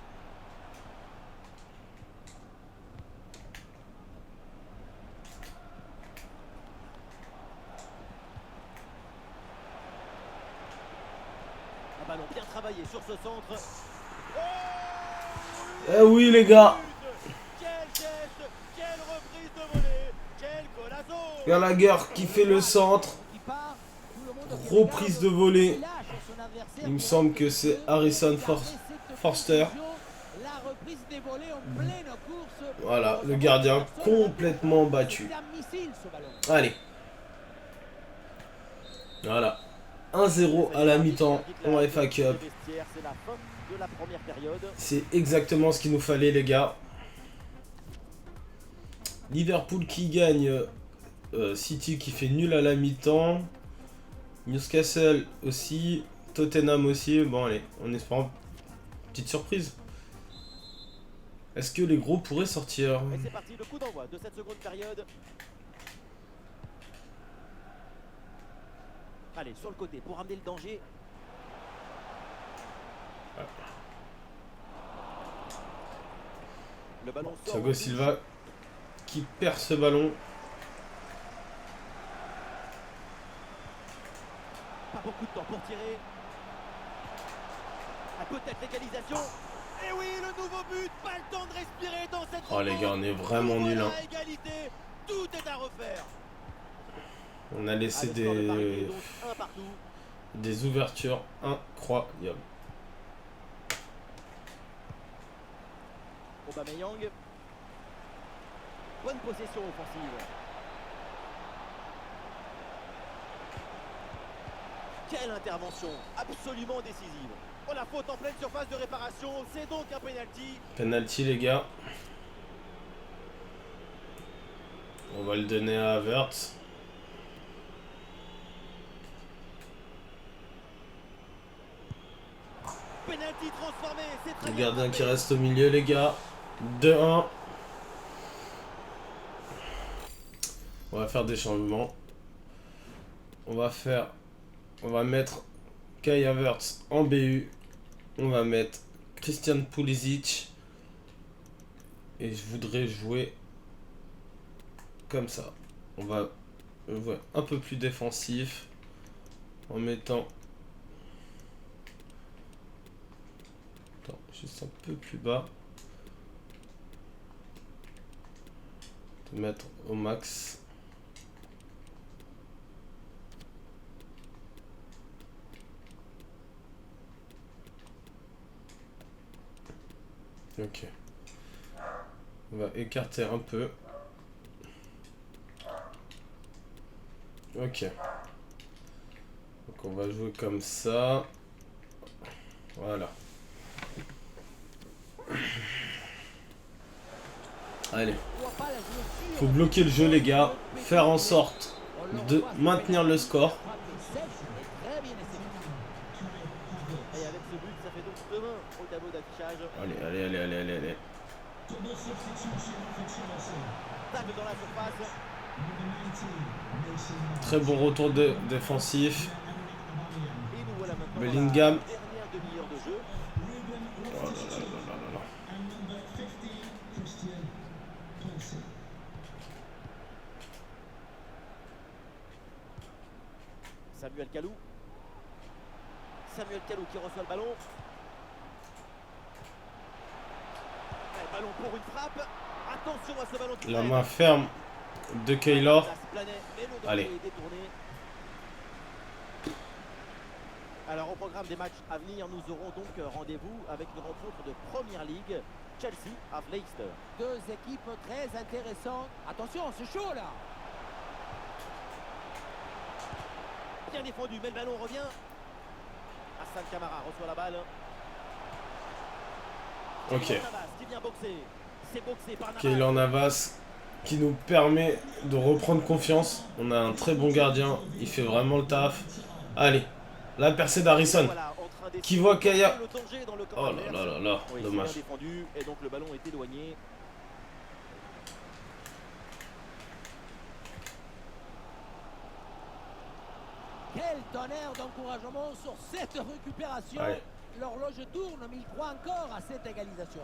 Un ballon bien travaillé sur ce centre. Eh oui, les gars. Quel geste, quelle reprise de volée, quel golazo. Gallagher qui fait le centre. qui part, tout le monde qui Gros regarde, prise de volée. il lâche son adversaire Il me pour semble que arrêter c'est le jeu. Harrison Et après cette Forster. conclusion, la reprise des volets en pleine course. Voilà, le gardien complètement battu. C'est un missile, ce ballon. Allez. Voilà. 1-0 à la mi-temps en FA Cup. C'est la fin de la première période. C'est exactement ce qu'il nous fallait, les gars. Liverpool qui gagne. City qui fait nul à la mi-temps. Newcastle aussi. Tottenham aussi. Bon, allez, on espère une petite surprise. Est-ce que les gros pourraient sortir? Et c'est parti, le coup d'envoi de cette seconde période. Allez, sur le côté pour amener le danger. Le ballon sort. Thiago Silva qui perd ce ballon. Pas beaucoup de temps pour tirer. Ah, peut-être l'égalisation. Et oui, le nouveau but. Pas le temps de respirer dans cette Oh les gars, on est vraiment Voilà, nuls. Hein. égalité. Tout est à refaire. On a laissé Ah, le score de parité, donc, un partout. des ouvertures incroyables. Aubameyang. Bonne possession offensive. Quelle intervention absolument décisive. Oh, la faute en pleine surface de réparation, c'est donc un penalty. Penalty, les gars. On va le donner à Havertz. Penalty transformé, c'est très Le bien gardien frappé. qui reste au milieu, les gars. 2-1. On va faire des changements. On va mettre Kai Havertz en BU. On va mettre Christian Pulisic. Et je voudrais jouer comme ça. On va jouer un peu plus défensif. En mettant... Attends, juste un peu plus bas. De mettre au max. Ok. On va écarter un peu. Ok. Donc on va jouer comme ça. Voilà. Allez. Faut bloquer le jeu les gars. Faire en sorte de maintenir le score. Et avec ce but, ça fait donc 2-1 au tableau d'affichage. Allez. Tacle dans la surface. Très bon retour défensif. Et nous voilà maintenant Bellingham. dans la dernière demi-heure de jeu. Oh là. Samuel Kalou. Samuel Kalou qui reçoit le ballon. Et ballon pour une frappe. Attention à ce ballon qui La traîne. main ferme de Keylor. Ça se planait, mais le Allez. danger est détourné. Alors au programme des matchs à venir, nous aurons donc rendez-vous avec une rencontre de Première Ligue. Chelsea à Leicester. Deux équipes très intéressantes. Attention, c'est chaud là. Bien défendu, mais le ballon revient. Hassan Kamara reçoit la balle. Ok. Navas qui vient boxer. C'est boxé par Navas. Keylor Navas qui nous permet de reprendre confiance. On a un très bon gardien. Il fait vraiment le taf. Allez. La percée d'Harrison. Voilà, en train d'essayer Qui voit de Kaya. le danger dans le camp Oh adverse. là. Oui, c'est Dommage. bien défendu et donc le ballon est éloigné. Quel tonnerre d'encouragement sur cette récupération. Allez. L'horloge tourne, mais il croit encore à cette égalisation.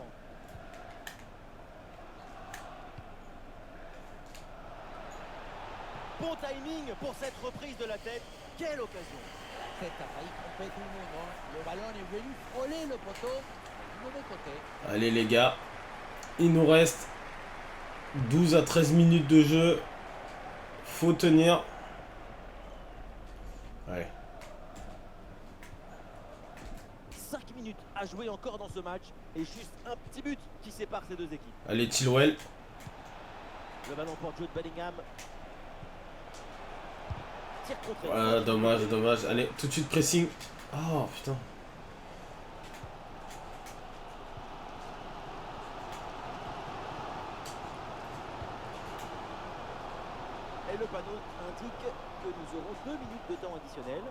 Bon timing pour cette reprise de la tête. Quelle occasion. Cette a failli tromper tout le monde. Hein. Le ballon est venu frôler le poteau du mauvais côté. Allez les gars. Il nous reste 12 à 13 minutes de jeu. Faut tenir. Allez. 5 minutes à jouer encore dans ce match et juste un petit but qui sépare ces deux équipes. Allez Chilwell. Le ballon pour Jude Bellingham. Tir contré. Ah, dommage. Allez, tout de suite pressing. Oh putain. Et le panneau indique que nous aurons 2 minutes de temps additionnel.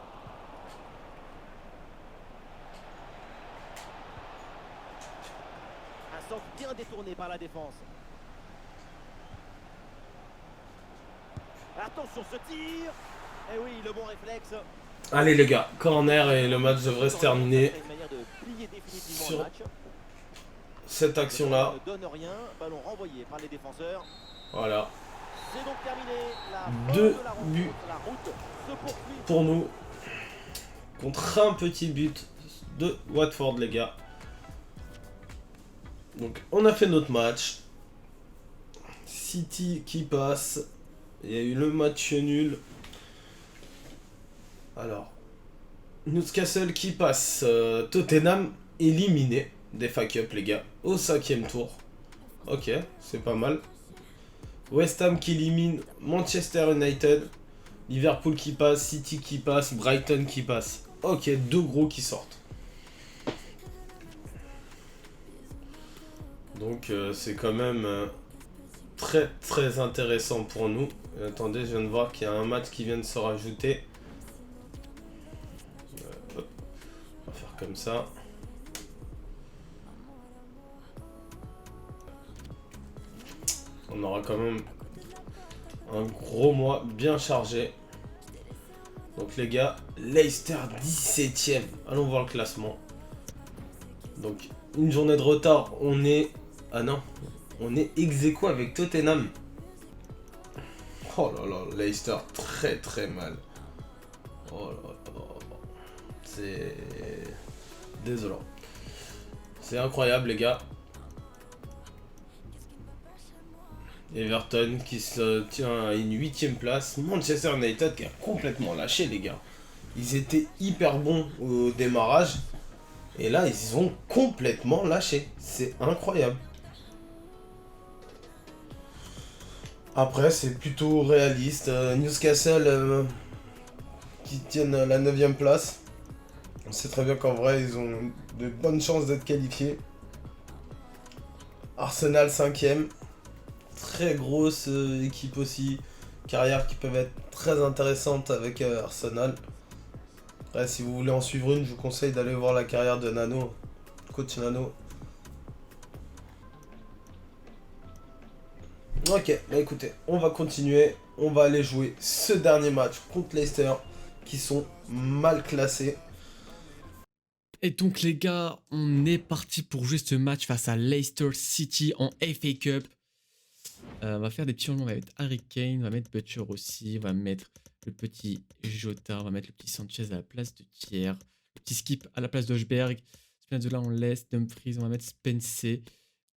Un centre bien détourné par la défense. Attention ce tir. Et oui, le bon réflexe. Allez les gars, corner et le match devrait se terminer. C'est une manière de plier définitivement Sur le match. cette action-là. Ne donne rien, ballon renvoyé par les défenseurs. Voilà. C'est donc terminé. La fin Deux de la rencontre. buts. La route se poursuit. Pour nous, contre un petit but de Watford les gars. Donc on a fait notre match. City qui passe. Il y a eu le match nul. Alors, Newcastle qui passe. Tottenham éliminé des FA Cup les gars. Au 5e tour. Ok, c'est pas mal. West Ham qui élimine Manchester United. Liverpool qui passe, City qui passe, Brighton qui passe. Ok, deux gros qui sortent. Donc c'est quand même très intéressant pour nous. Attendez, je viens de voir qu'il y a un match qui vient de se rajouter. Hop. On va faire comme ça. On aura quand même un gros mois bien chargé. Donc les gars, Leicester 17ème. Allons voir le classement. Donc une journée de retard, on est... Ah non, on est ex-aequo avec Tottenham. Oh là là, Leicester très mal. Oh là là. C'est... Désolant. C'est incroyable les gars. Everton qui se tient à une 8ème place. Manchester United qui a complètement lâché les gars. Ils étaient hyper bons au démarrage. Et là, ils ont complètement lâché. C'est incroyable. Après, c'est plutôt réaliste. Newcastle qui tiennent la 9ème place. On sait très bien qu'en vrai, ils ont de bonnes chances d'être qualifiés. Arsenal 5ème. Très grosse équipe aussi. Carrière qui peuvent être très intéressantes avec Arsenal. Après, si vous voulez en suivre une, je vous conseille d'aller voir la carrière de Nano. Coach Nano. Ok, bah écoutez, on va continuer. On va aller jouer ce dernier match contre Leicester, qui sont mal classés. Et donc les gars, on est parti pour jouer ce match face à Leicester City en FA Cup. On va faire des petits changements, on va mettre Harry Kane, on va mettre Butcher aussi, on va mettre le petit Jota, on va mettre le petit Sanchez à la place de Thiers, le petit Skip à la place d'Hojberg, Spinazzola on laisse, Dumfries on va mettre Spencer.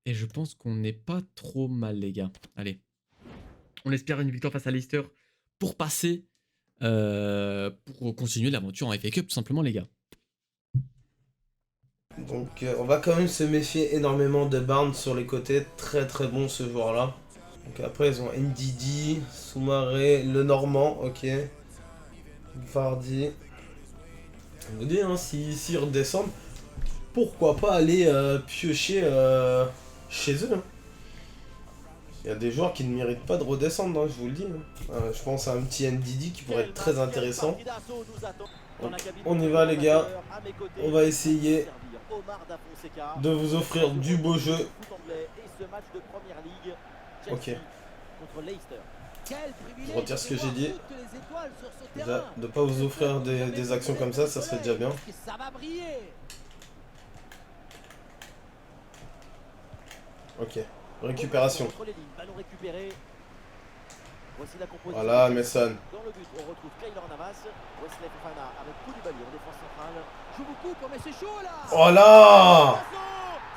Et je pense qu'on n'est pas trop mal les gars. Allez, on espère une victoire face à Leicester pour passer, pour continuer l'aventure en FA Cup tout simplement les gars. Donc on va quand même se méfier énormément de Barnes sur les côtés. Très très bon ce joueur là. Donc après ils ont Ndidi, Soumaré, le Normand, ok. Vardy. On vous dit, hein, s'ils redescendent, pourquoi pas aller piocher chez eux. Hein. Il y a des joueurs qui ne méritent pas de redescendre, hein, je vous le dis. Hein. Je pense à un petit Ndidi qui pourrait être très intéressant. Donc, on y va les gars. On va essayer de vous offrir du beau jeu. Ok. Je retire ce que j'ai dit. Déjà, de ne pas vous offrir des actions comme ça serait déjà bien. Ok. Récupération. Voilà, Mason. Dans le but, on retrouve Keylor Navas, Wesley Fofana avec Koulibaly en défense centrale. Joue beaucoup, mais c'est chaud là. Oh là!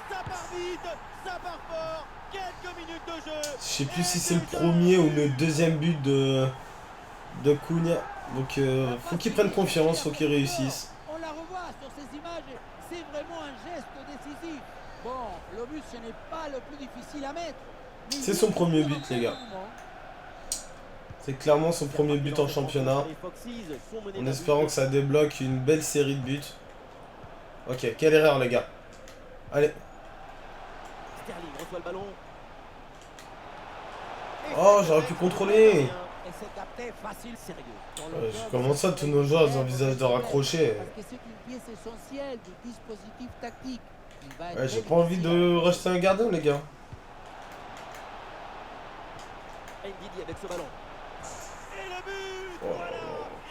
Ça part vite, ça part fort. Quelques minutes de jeu. Je sais plus si c'est le premier ou le deuxième but de Cunha. Donc faut qu'ils prennent confiance, faut qu'ils réussissent. On la revoit sur ces images, c'est vraiment un geste décisif. Bon, le but ce n'est pas le plus difficile à mettre. C'est son premier but les gars. C'est clairement son premier but en championnat. En espérant que ça débloque une belle série de buts. Ok, quelle erreur les gars. Allez. Sterling reçoit le ballon. Oh, j'aurais pu contrôler. Et c'est capté facile, sérieux. Comment ça, tous nos joueurs ils envisagent de raccrocher? Parce que c'est une pièce essentielle du dispositif tactique. Ouais, j'ai pas envie de racheter un gardien les gars. Ndidi avec ce ballon. Et le but. Voilà.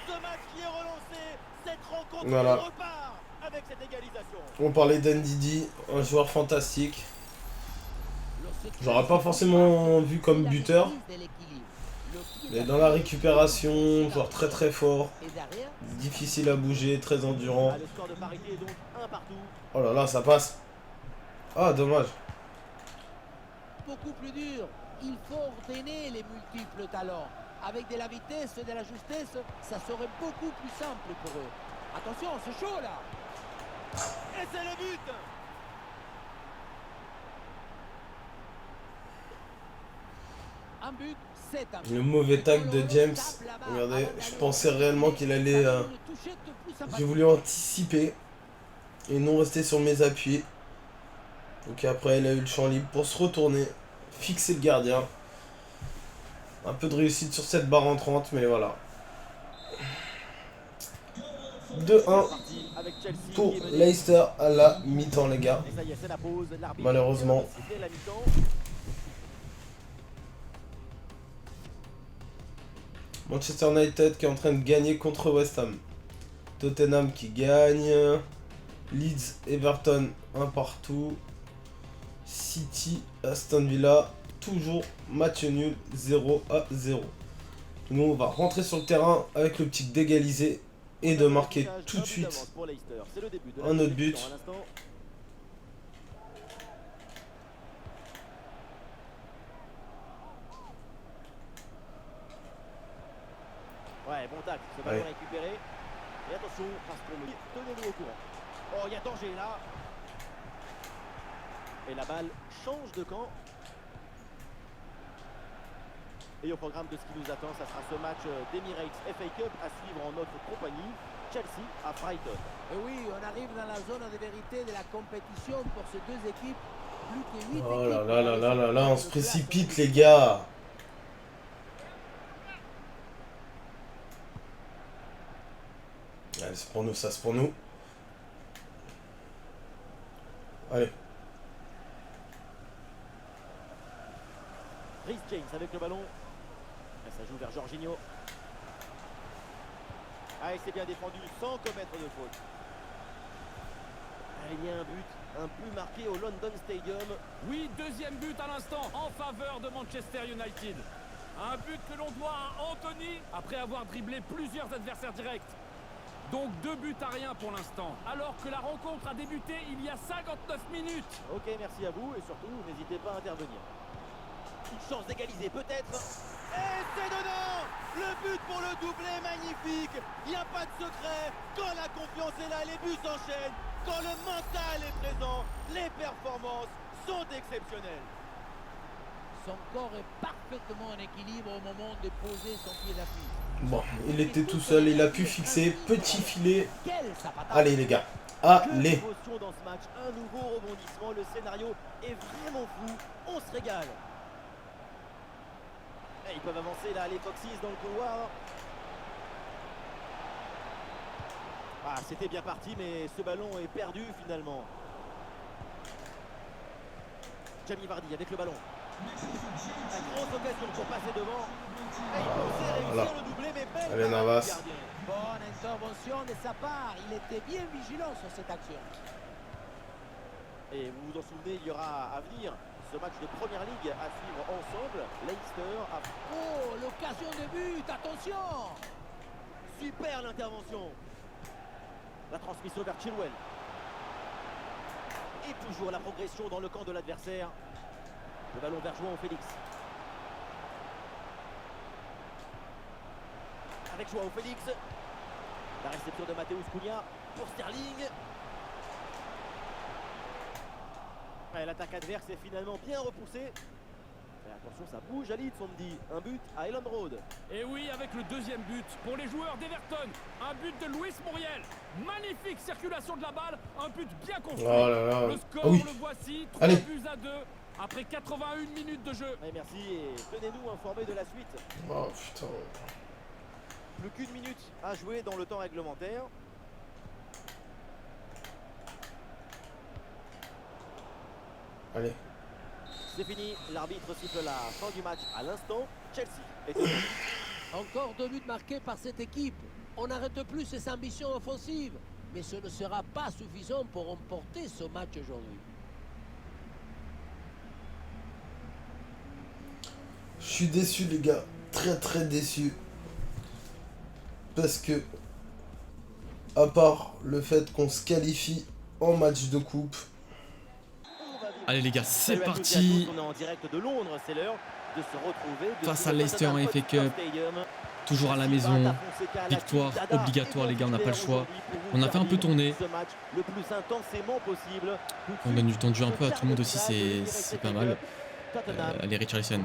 Ce match qui est relancé. Cette rencontre Voilà. repart avec cette égalisation. On parlait d'Ndidi, un joueur fantastique. J'aurais pas forcément vu comme buteur. Mais dans la récupération, joueur très très fort. Difficile à bouger, très endurant. Ah, le score de parité est donc 1 partout. Oh là là, ça passe. Ah, dommage. Beaucoup plus dur. Il faut ordonner les multiples talents. Avec de la vitesse et de la justesse, ça serait beaucoup plus simple pour eux. Attention, c'est chaud là. Et c'est le but. Un but, c'est un but. Le mauvais tacle de James. Regardez, je pensais réellement qu'il allait... J'ai voulu anticiper et non rester sur mes appuis. Donc après, il a eu le champ libre pour se retourner, fixer le gardien. Un peu de réussite sur cette barre entrante, mais voilà. 2-1 Avec Chelsea pour qui est mené. Leicester à la mi-temps, les gars. Et ça y est, c'est la pause. L'arbitre Malheureusement. vient de siffler la mi-temps. Manchester United qui est en train de gagner contre West Ham. Tottenham qui gagne. Leeds, Everton, un partout. City, Aston Villa, toujours match nul, 0-0. Nous, on va rentrer sur le terrain avec l'optique d'égaliser et de marquer tout de suite Pour Leicester. C'est le début de la un autre deuxième but. mi-temps à l'instant. Ouais, bon tacle, ce ballon Ouais. récupéré. Et attention, parce qu'on me dit, tenez-nous au courant. Oh, il y a danger là. Et la balle change de camp. Et au programme de ce qui nous attend, ça sera ce match d'Emirates FA Cup à suivre en notre compagnie. Chelsea à Brighton. Et oui, on arrive dans la zone de vérité de la compétition pour ces deux équipes. Plus que 8 Oh là équipes là là là là là, on se précipite les gars. Allez, c'est pour nous, ça c'est pour nous. Allez. Reece James avec le ballon. Et ça joue vers Jorginho. Ah, et c'est bien défendu sans commettre de faute. Ah, il y a un but marqué au London Stadium. Oui, deuxième but à l'instant en faveur de Manchester United. Un but que l'on doit à Anthony après avoir dribblé plusieurs adversaires directs. Donc 2 buts à rien pour l'instant, alors que la rencontre a débuté il y a 59 minutes. Ok, merci à vous et surtout, n'hésitez pas à intervenir. Une chance d'égaliser peut-être. Et c'est dedans. Le but pour le doublé, magnifique. Il n'y a pas de secret. Quand la confiance est là, les buts s'enchaînent. Quand le mental est présent, les performances sont exceptionnelles. Son corps est parfaitement en équilibre au moment de poser son pied d'appui. Bon, il était tout seul, il a pu fixer. Petit filet. Quel sapatage! Allez les gars. Que Allez. d'émotion dans ce match. Un nouveau rebondissement. Le scénario est vraiment fou. On se régale. Et ils peuvent avancer là, les Foxys dans le couloir. Ah, c'était bien parti, mais ce ballon est perdu finalement. Jamie Vardy avec le ballon. Une grosse occasion pour passer devant. Et il pensait réussir Voilà. le doublé, mais belle Allez, parade du Navas. gardien. Bonne intervention de sa part. Il était bien vigilant sur cette action. Et vous vous en souvenez, il y aura à venir ce match de Première Ligue à suivre ensemble. Leicester a... Oh, l'occasion de but. Attention! Super l'intervention. La transmission vers Chilwell. Et toujours la progression dans le camp de l'adversaire. Le ballon vers João Félix. Avec João Félix. La réception de Matheus Cunha pour Sterling. Ouais, l'attaque adverse est finalement bien repoussée. Mais attention, ça bouge à Leeds, on me dit. Un but à Elland Road. Et oui, avec le deuxième but pour les joueurs d'Everton. Un but de Luis Muriel. Magnifique circulation de la balle. Un but bien construit. Oh là là. Le score, Ah oui. le voici. 3 Allez. buts à 2 après 81 minutes de jeu. Ouais, merci et tenez-nous informés de la suite. Oh putain. Plus qu'une minute à jouer dans le temps réglementaire. Allez. C'est fini, l'arbitre siffle la fin du match à l'instant. Chelsea est au match. Encore 2 buts marqués par cette équipe. On n'arrête plus ses ambitions offensives. Mais ce ne sera pas suffisant pour remporter ce match aujourd'hui. Je suis déçu les gars. Très très déçu. Parce que, à part le fait qu'on se qualifie en match de coupe, Allez les gars, c'est Salut à toutes et à parti. tous, on est en direct de Londres, c'est l'heure de se retrouver Face à Leicester en FA Cup. Toujours à la maison. Victoire obligatoire les gars, on n'a pas le choix. On a fait un peu tourner. Ce match le plus intensément possible. On donne du temps de jeu un peu à tout le monde aussi, c'est pas mal. Allez Richarlison.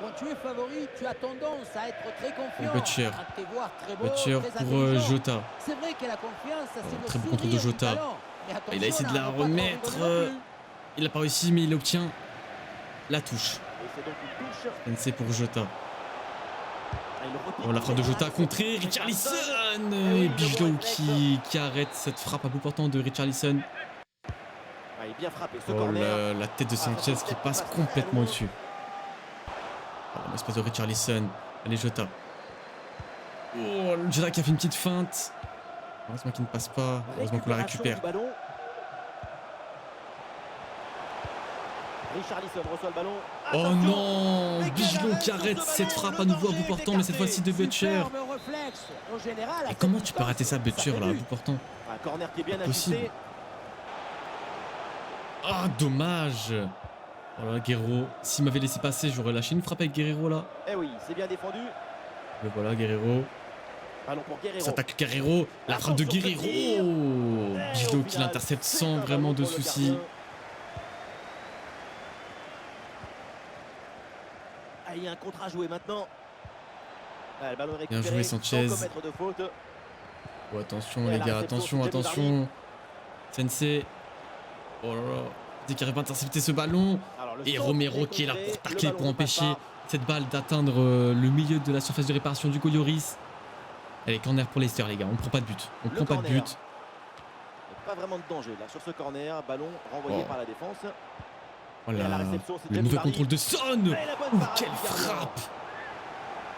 Quand tu es favori, tu as tendance à être très confiant. Butcher. À te voir très beau, Butcher très pour intelligent. Jota. C'est vrai que la confiance, ça, c'est le Très bon contrôle de sourire du Jota. talent. Mais attention, Il a essayé de la là, on va pas remettre. trop rigoler non plus. Il n'a pas réussi, mais il obtient la touche. Et c'est donc une touche. NC pour Jota. Ah, il repique. Oh, la frappe de Jota contrée. Richarlison. Et Bigelow qui arrête cette frappe à bout portant de Richarlison. Ah, il est bien frappé ce Oh corner. la tête de Sanchez qui passe complètement au-dessus. Oh, l'espèce de Richarlison. Allez Jota. Oh, Jota qui a fait une petite feinte. Heureusement qu'il ne passe pas. Heureusement qu'on la récupère. Du ballon. Richarlison reçoit le ballon. Oh Attention. non, Mais quel Bigelow arrêt qui sur arrête ce cette ballon, frappe le à nouveau à danger bout est portant, mais cette écarté. fois-ci de Butcher. Superbe réflexe. En général, à Et cette comment tu peux distance, rater ça, Butcher fait là, à but. bout portant? Un corner qui est bien Possible. ajusté. Ah, dommage. Oh là, Guerrero. S'il m'avait laissé passer, j'aurais lâché une frappe avec Guerrero là. Eh oui, c'est bien défendu. Mais voilà, Guerrero. Ballon pour Guerrero. S'attaque Guerrero. La frappe de Guerrero. Bigelow qui l'intercepte sans vraiment de soucis. Ah, il y a un contre à jouer maintenant. Ah, le ballon est Bien récupéré joué, Sanchez. sans commettre de faute. Oh, attention Et les la gars, réception, attention, c'était attention. Sensei. Oh là là. Dès qu'il arrive à intercepter ce ballon. Alors, le Et centre Romero qui est là contré, pour le tacler, ballon pour ne passe empêcher pas. cette balle d'atteindre le milieu de la surface de réparation du Goyoris. Allez, corner pour Leicester les gars, on prend pas de but. On Le prend pas de corner. but. Pas vraiment de danger là sur ce corner. Ballon renvoyé Oh. par la défense. Oh Et à la là. réception, c'est Le Jamie mauvais Vardy. contrôle de Son. Et la bonne Ouh, parade quelle du gardien. frappe.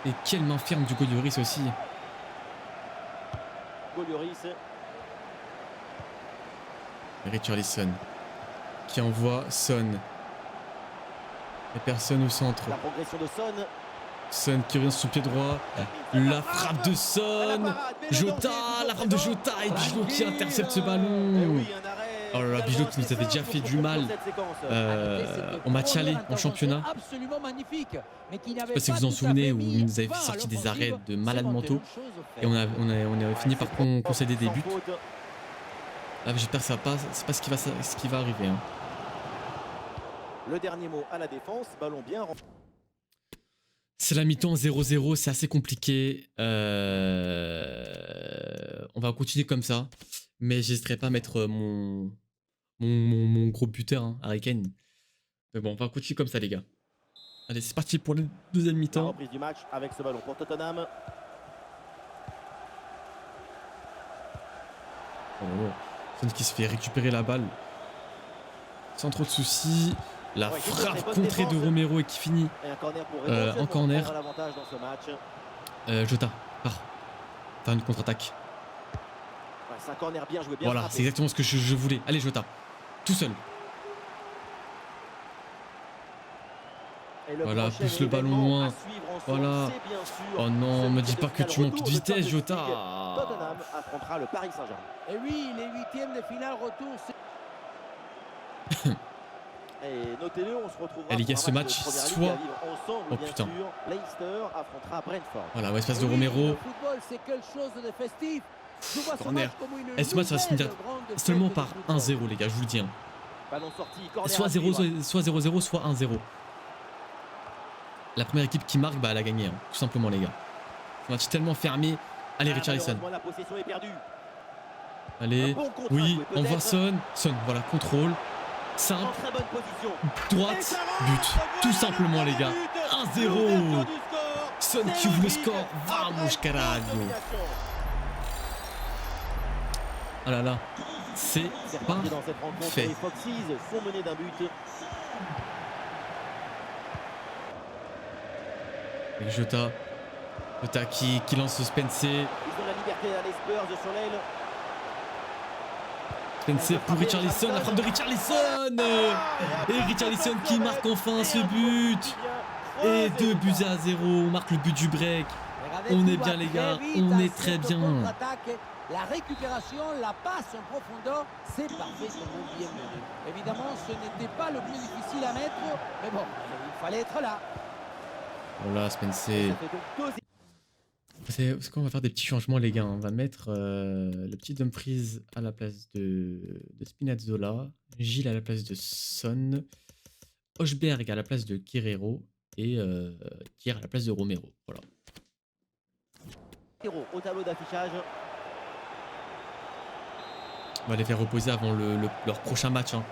Et quelle main ferme du Goyoris aussi. Golioris. Richarlison qui envoie Son. Et personne au centre. La progression de Son. Son qui revient sur son pied droit. La frappe de Son. Jota, la frappe de Jota et Bigelow qui intercepte ce ballon. Oh là là, Bigelow qui nous avait déjà fait du mal au match aller en championnat. Absolument magnifique, mais qui Je sais pas si vous vous en souvenez où il nous avait sorti des arrêts de malades mentaux et on a fini par concéder des buts. Là j'espère que ça passe, c'est pas ce qui va arriver. Hein. Le dernier mot à la défense, ballon bien. C'est la mi-temps 0-0, c'est assez compliqué. On va continuer comme ça, mais j'hésiterai pas à mettre mon gros buteur, hein, Harry Kane. Mais bon, on va continuer comme ça les gars. Allez, c'est parti pour le deuxième La mi-temps. reprise du match avec ce ballon pour Tottenham. Oh, Son qui se fait récupérer la balle sans trop de soucis. La Ouais, frappe bonne contrée de défense. Romero et qui finit. Et un corner pour En corner. prendre l'avantage dans ce match. Jota part. Faire une contre-attaque. Ouais, c'est un corner bien joué, bien Voilà, frappé. c'est exactement ce que je voulais. Allez Jota, tout seul. Et le Voilà, prochain pousse le ballon événement loin. à suivre ensemble, Voilà. c'est bien sûr Oh non, celui me de dis pas que finale tu manques retour de vitesse, Champions Jota. League. Tottenham affrontera le Paris Saint-Germain. Et oui, les huitièmes de finale retour, c'est Et notez-le, on se retrouvera Allez, pour il y a un ce match match, de Première Ligue soit- à vivre ensemble, Oh, bien putain. sûr. Leicester affrontera Brentford. Voilà, ouais, espace de Oui, Romero. Le football, c'est quelque chose de festif. Je vois ce Corner. match comme une Et ce match va se finir nouvelle grande seulement fête par du football. 1-0 les gars, je vous le dis. Hein. Ballon sorti, corner Soit à 0, suivre. soit 0-0, soit 1-0. La première équipe qui marque, bah, elle a gagné, hein, tout simplement les gars. Un match tellement fermé. Allez Ah, Richarlison. malheureusement, la possession est perdue. Allez, Un bon contre à oui, jouer, on voit peut-être. Son. Son, voilà, contrôle. En Simple, très bonne position. droite, but. Tout simplement les gars. 1-0. Son qui ouvre le score. Vamos caralho. Oh là là, c'est C'est pas reparti dans cette rencontre. fait. Les Foxes sont menés d'un but. avec Jota. Jota qui lance Spencer. Ils ont la liberté à les Spurs sur l'aile. Spencer pour Richarlison, la frappe de Richarlison. Et Richarlison qui marque enfin ce but. Et 2 buts à 0, on marque le but du break. Regardez, On tout est va bien, les très gars, vite on dans est très cette bien. contre-attaque. La récupération, la passe en profondeur, c'est parfait, c'est bien mené. Évidemment, ce n'était pas le plus difficile à mettre, mais bon, il fallait être là. Voilà Spencer. Ça fait donc 2. C'est quoi, on va faire des petits changements les gars. On va mettre le petit Dumfries à la place de Spinazzola, Gilles à la place de Son, Hochberg à la place de Guerrero et Kier à la place de Romero. Voilà. Au tableau d'affichage. On va les faire reposer avant leur prochain match. Hein.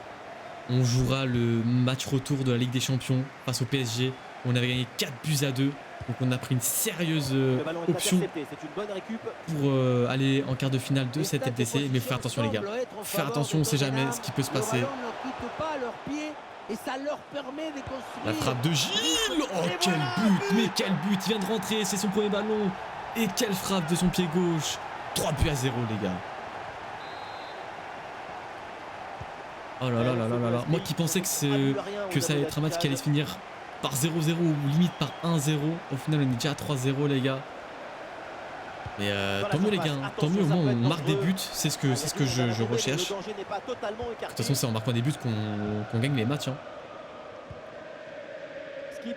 On jouera le match retour de la Ligue des Champions face au PSG. On avait gagné 4 buts à 2. Donc on a pris une sérieuse Le ballon est option intercepté, c'est une bonne récup. pour aller en quart de finale de Les cette stats de FDC. Mais faut faire attention les gars. semblent être en Faire faveur attention, de on sait jamais Tottenham. ce qui peut se Le passer. ballon ne quitte pas leurs pieds et ça leur permet de construire. La frappe de Gilles. Oh quel but. Mais quel but. Il vient de rentrer, c'est son premier ballon. Et quelle frappe de son pied gauche. 3 buts à 0 les gars. Oh là là là là là là. Moi qui pensais que ça allait être un match qui allait se finir par 0-0 ou limite par 1-0. Au final on est déjà à 3-0 les gars. Mais tant mieux les gars, hein. Tant mieux au moins on marque des buts, c'est ce que je recherche. De toute façon c'est en marquant des buts qu'on gagne les matchs. Hein. Skip.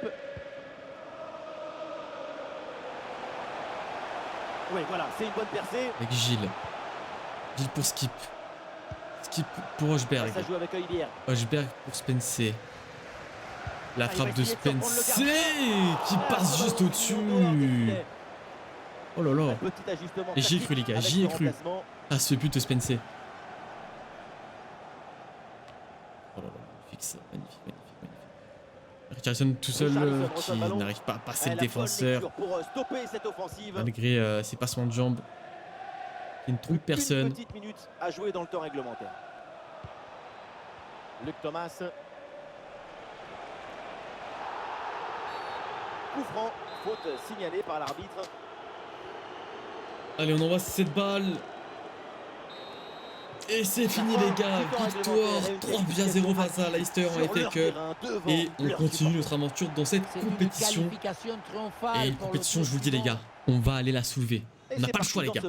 Oui, voilà, c'est une bonne percée. Avec Gilles. Gilles pour Skip. Skip pour Hochberg. Ça joue avec Oilier. Hochberg pour Spencer. La Ah, il frappe va de essayer de surprendre le Spencer gardien. qui Ah, passe ça juste va au-dessus. au dehors des filets. Oh là là. Un petit ajustement Et j'y ai tactique cru, les gars, avec j'y ai ce cru. remplacement. Ah, ce but de Spencer. Oh là là, magnifique ça. Magnifique, magnifique, magnifique. Richarlison tout seul Richarlison reçoit qui le ballon. n'arrive pas à passer le La bonne défenseur. lecture pour stopper cette offensive. Malgré ses passements de jambes. Qui ne trompe personne. Une petite minute à jouer dans le temps réglementaire. Luc Thomas. Coup franc, faute signalée par l'arbitre. Allez, on envoie cette balle. Et c'est fini les gars, victoire 3-0 face à Leicester en FA Cup. Et on continue notre aventure dans cette compétition. Et une compétition, je vous le dis les gars, on va aller la soulever. On n'a pas le choix les gars.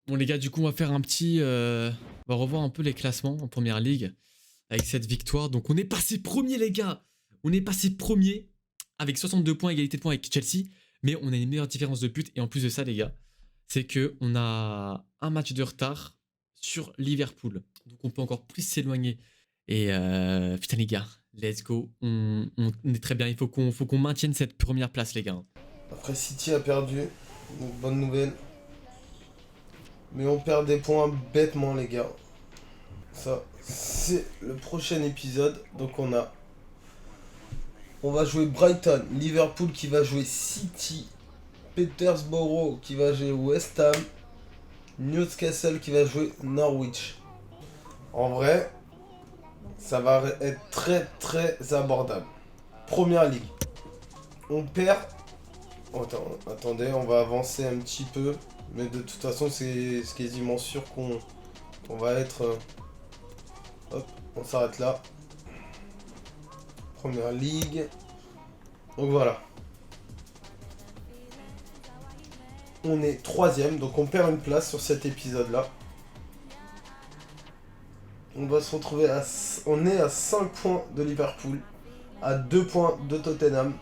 Bon les gars, du coup on va faire un petit... on va revoir un peu les classements en première ligue avec cette victoire. Donc on est passé premier les gars. On est passé premier avec 62 points, égalité de points avec Chelsea. Mais on a une meilleure différence de but. Et en plus de ça les gars, c'est qu'on a un match de retard sur Liverpool. Donc on peut encore plus s'éloigner. Et putain les gars, let's go. On est très bien. Il faut qu'on maintienne cette première place les gars. Après City a perdu, donc bonne nouvelle. Mais on perd des points bêtement les gars. Ça, c'est le prochain épisode. Donc on va jouer Brighton, Liverpool qui va jouer City, Petersborough qui va jouer West Ham, Newcastle qui va jouer Norwich. En vrai, ça va être très très abordable. Première ligue. On perd. Oh, attendez, on va avancer un petit peu. Mais de toute façon, c'est quasiment sûr qu'on va être... hop, on s'arrête là. Première ligue. Donc voilà. On est 3ème, donc on perd une place sur cet épisode-là. On va se retrouver à... On est à 5 points de Liverpool. À 2 points de Tottenham.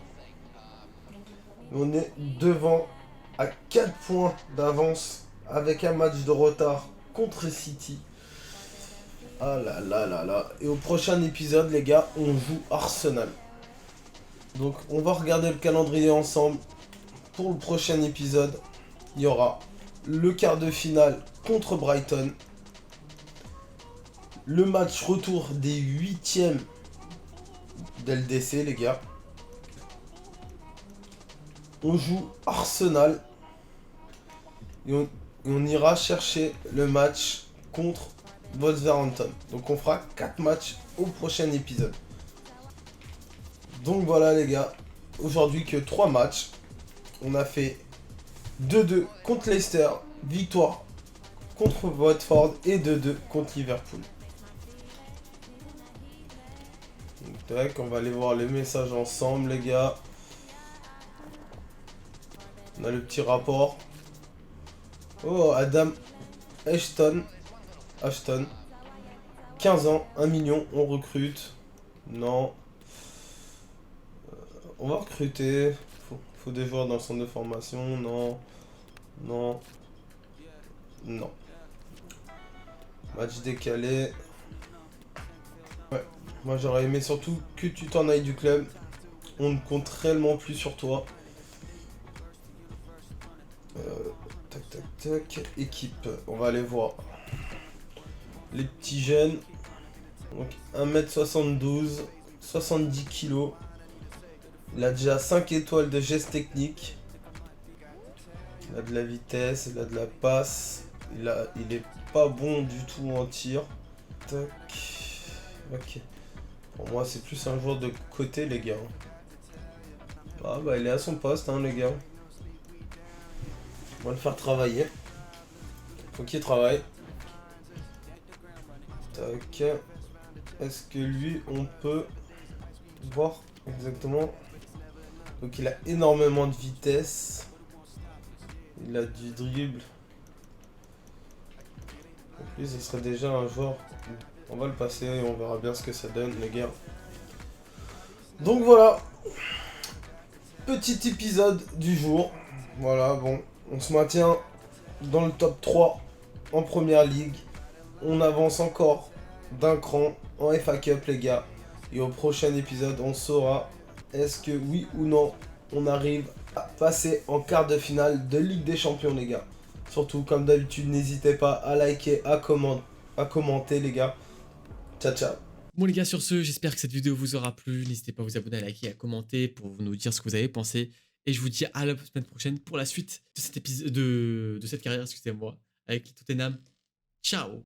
On est devant à 4 points d'avance avec un match de retard contre City. Ah là là là là. Et au prochain épisode, les gars, on joue Arsenal. Donc on va regarder le calendrier ensemble. Pour le prochain épisode, il y aura le quart de finale contre Brighton. Le match retour des 8e d'LDC, les gars. On joue Arsenal. Et on ira chercher le match contre Wolverhampton. Donc on fera 4 matchs au prochain épisode. Donc voilà les gars. Aujourd'hui que 3 matchs. On a fait 2-2 contre Leicester. Victoire contre Watford. Et 2-2 contre Liverpool. Donc, tac, on va aller voir les messages ensemble les gars. On a le petit rapport. Oh, Adam Ashton. 15 ans, 1 million, on recrute. Non. On va recruter. Faut des joueurs dans le centre de formation. Non. Non. Non. Match décalé. Ouais. Moi j'aurais aimé surtout que tu t'en ailles du club. On ne compte réellement plus sur toi. Tac tac tac. Équipe. On va aller voir. Les petits jeunes. Donc 1m72. 70 kg. Il a déjà 5 étoiles de geste technique. Il a de la vitesse. Il a de la passe. Il est pas bon du tout en tir. Tac. Ok. Pour moi c'est plus un joueur de côté les gars. Ah bah il est à son poste hein les gars. On va le faire travailler. Faut qu'il travaille. Tac. Est-ce que lui on peut voir exactement. Donc il a énormément de vitesse. Il a du dribble. Donc lui ce serait déjà un joueur. On va le passer et on verra bien ce que ça donne les gars. Donc voilà. Petit épisode du jour. Voilà bon. On se maintient dans le top 3 en première ligue. On avance encore d'un cran en FA Cup, les gars. Et au prochain épisode, on saura est-ce que oui ou non on arrive à passer en quart de finale de Ligue des Champions, les gars. Surtout, comme d'habitude, n'hésitez pas à liker, à commenter, les gars. Ciao, ciao. Bon les gars, sur ce, j'espère que cette vidéo vous aura plu. N'hésitez pas à vous abonner, à liker, à commenter pour nous dire ce que vous avez pensé. Et je vous dis à la semaine prochaine pour la suite de cet épisode de cette carrière, excusez-moi, avec les Tottenham. Ciao.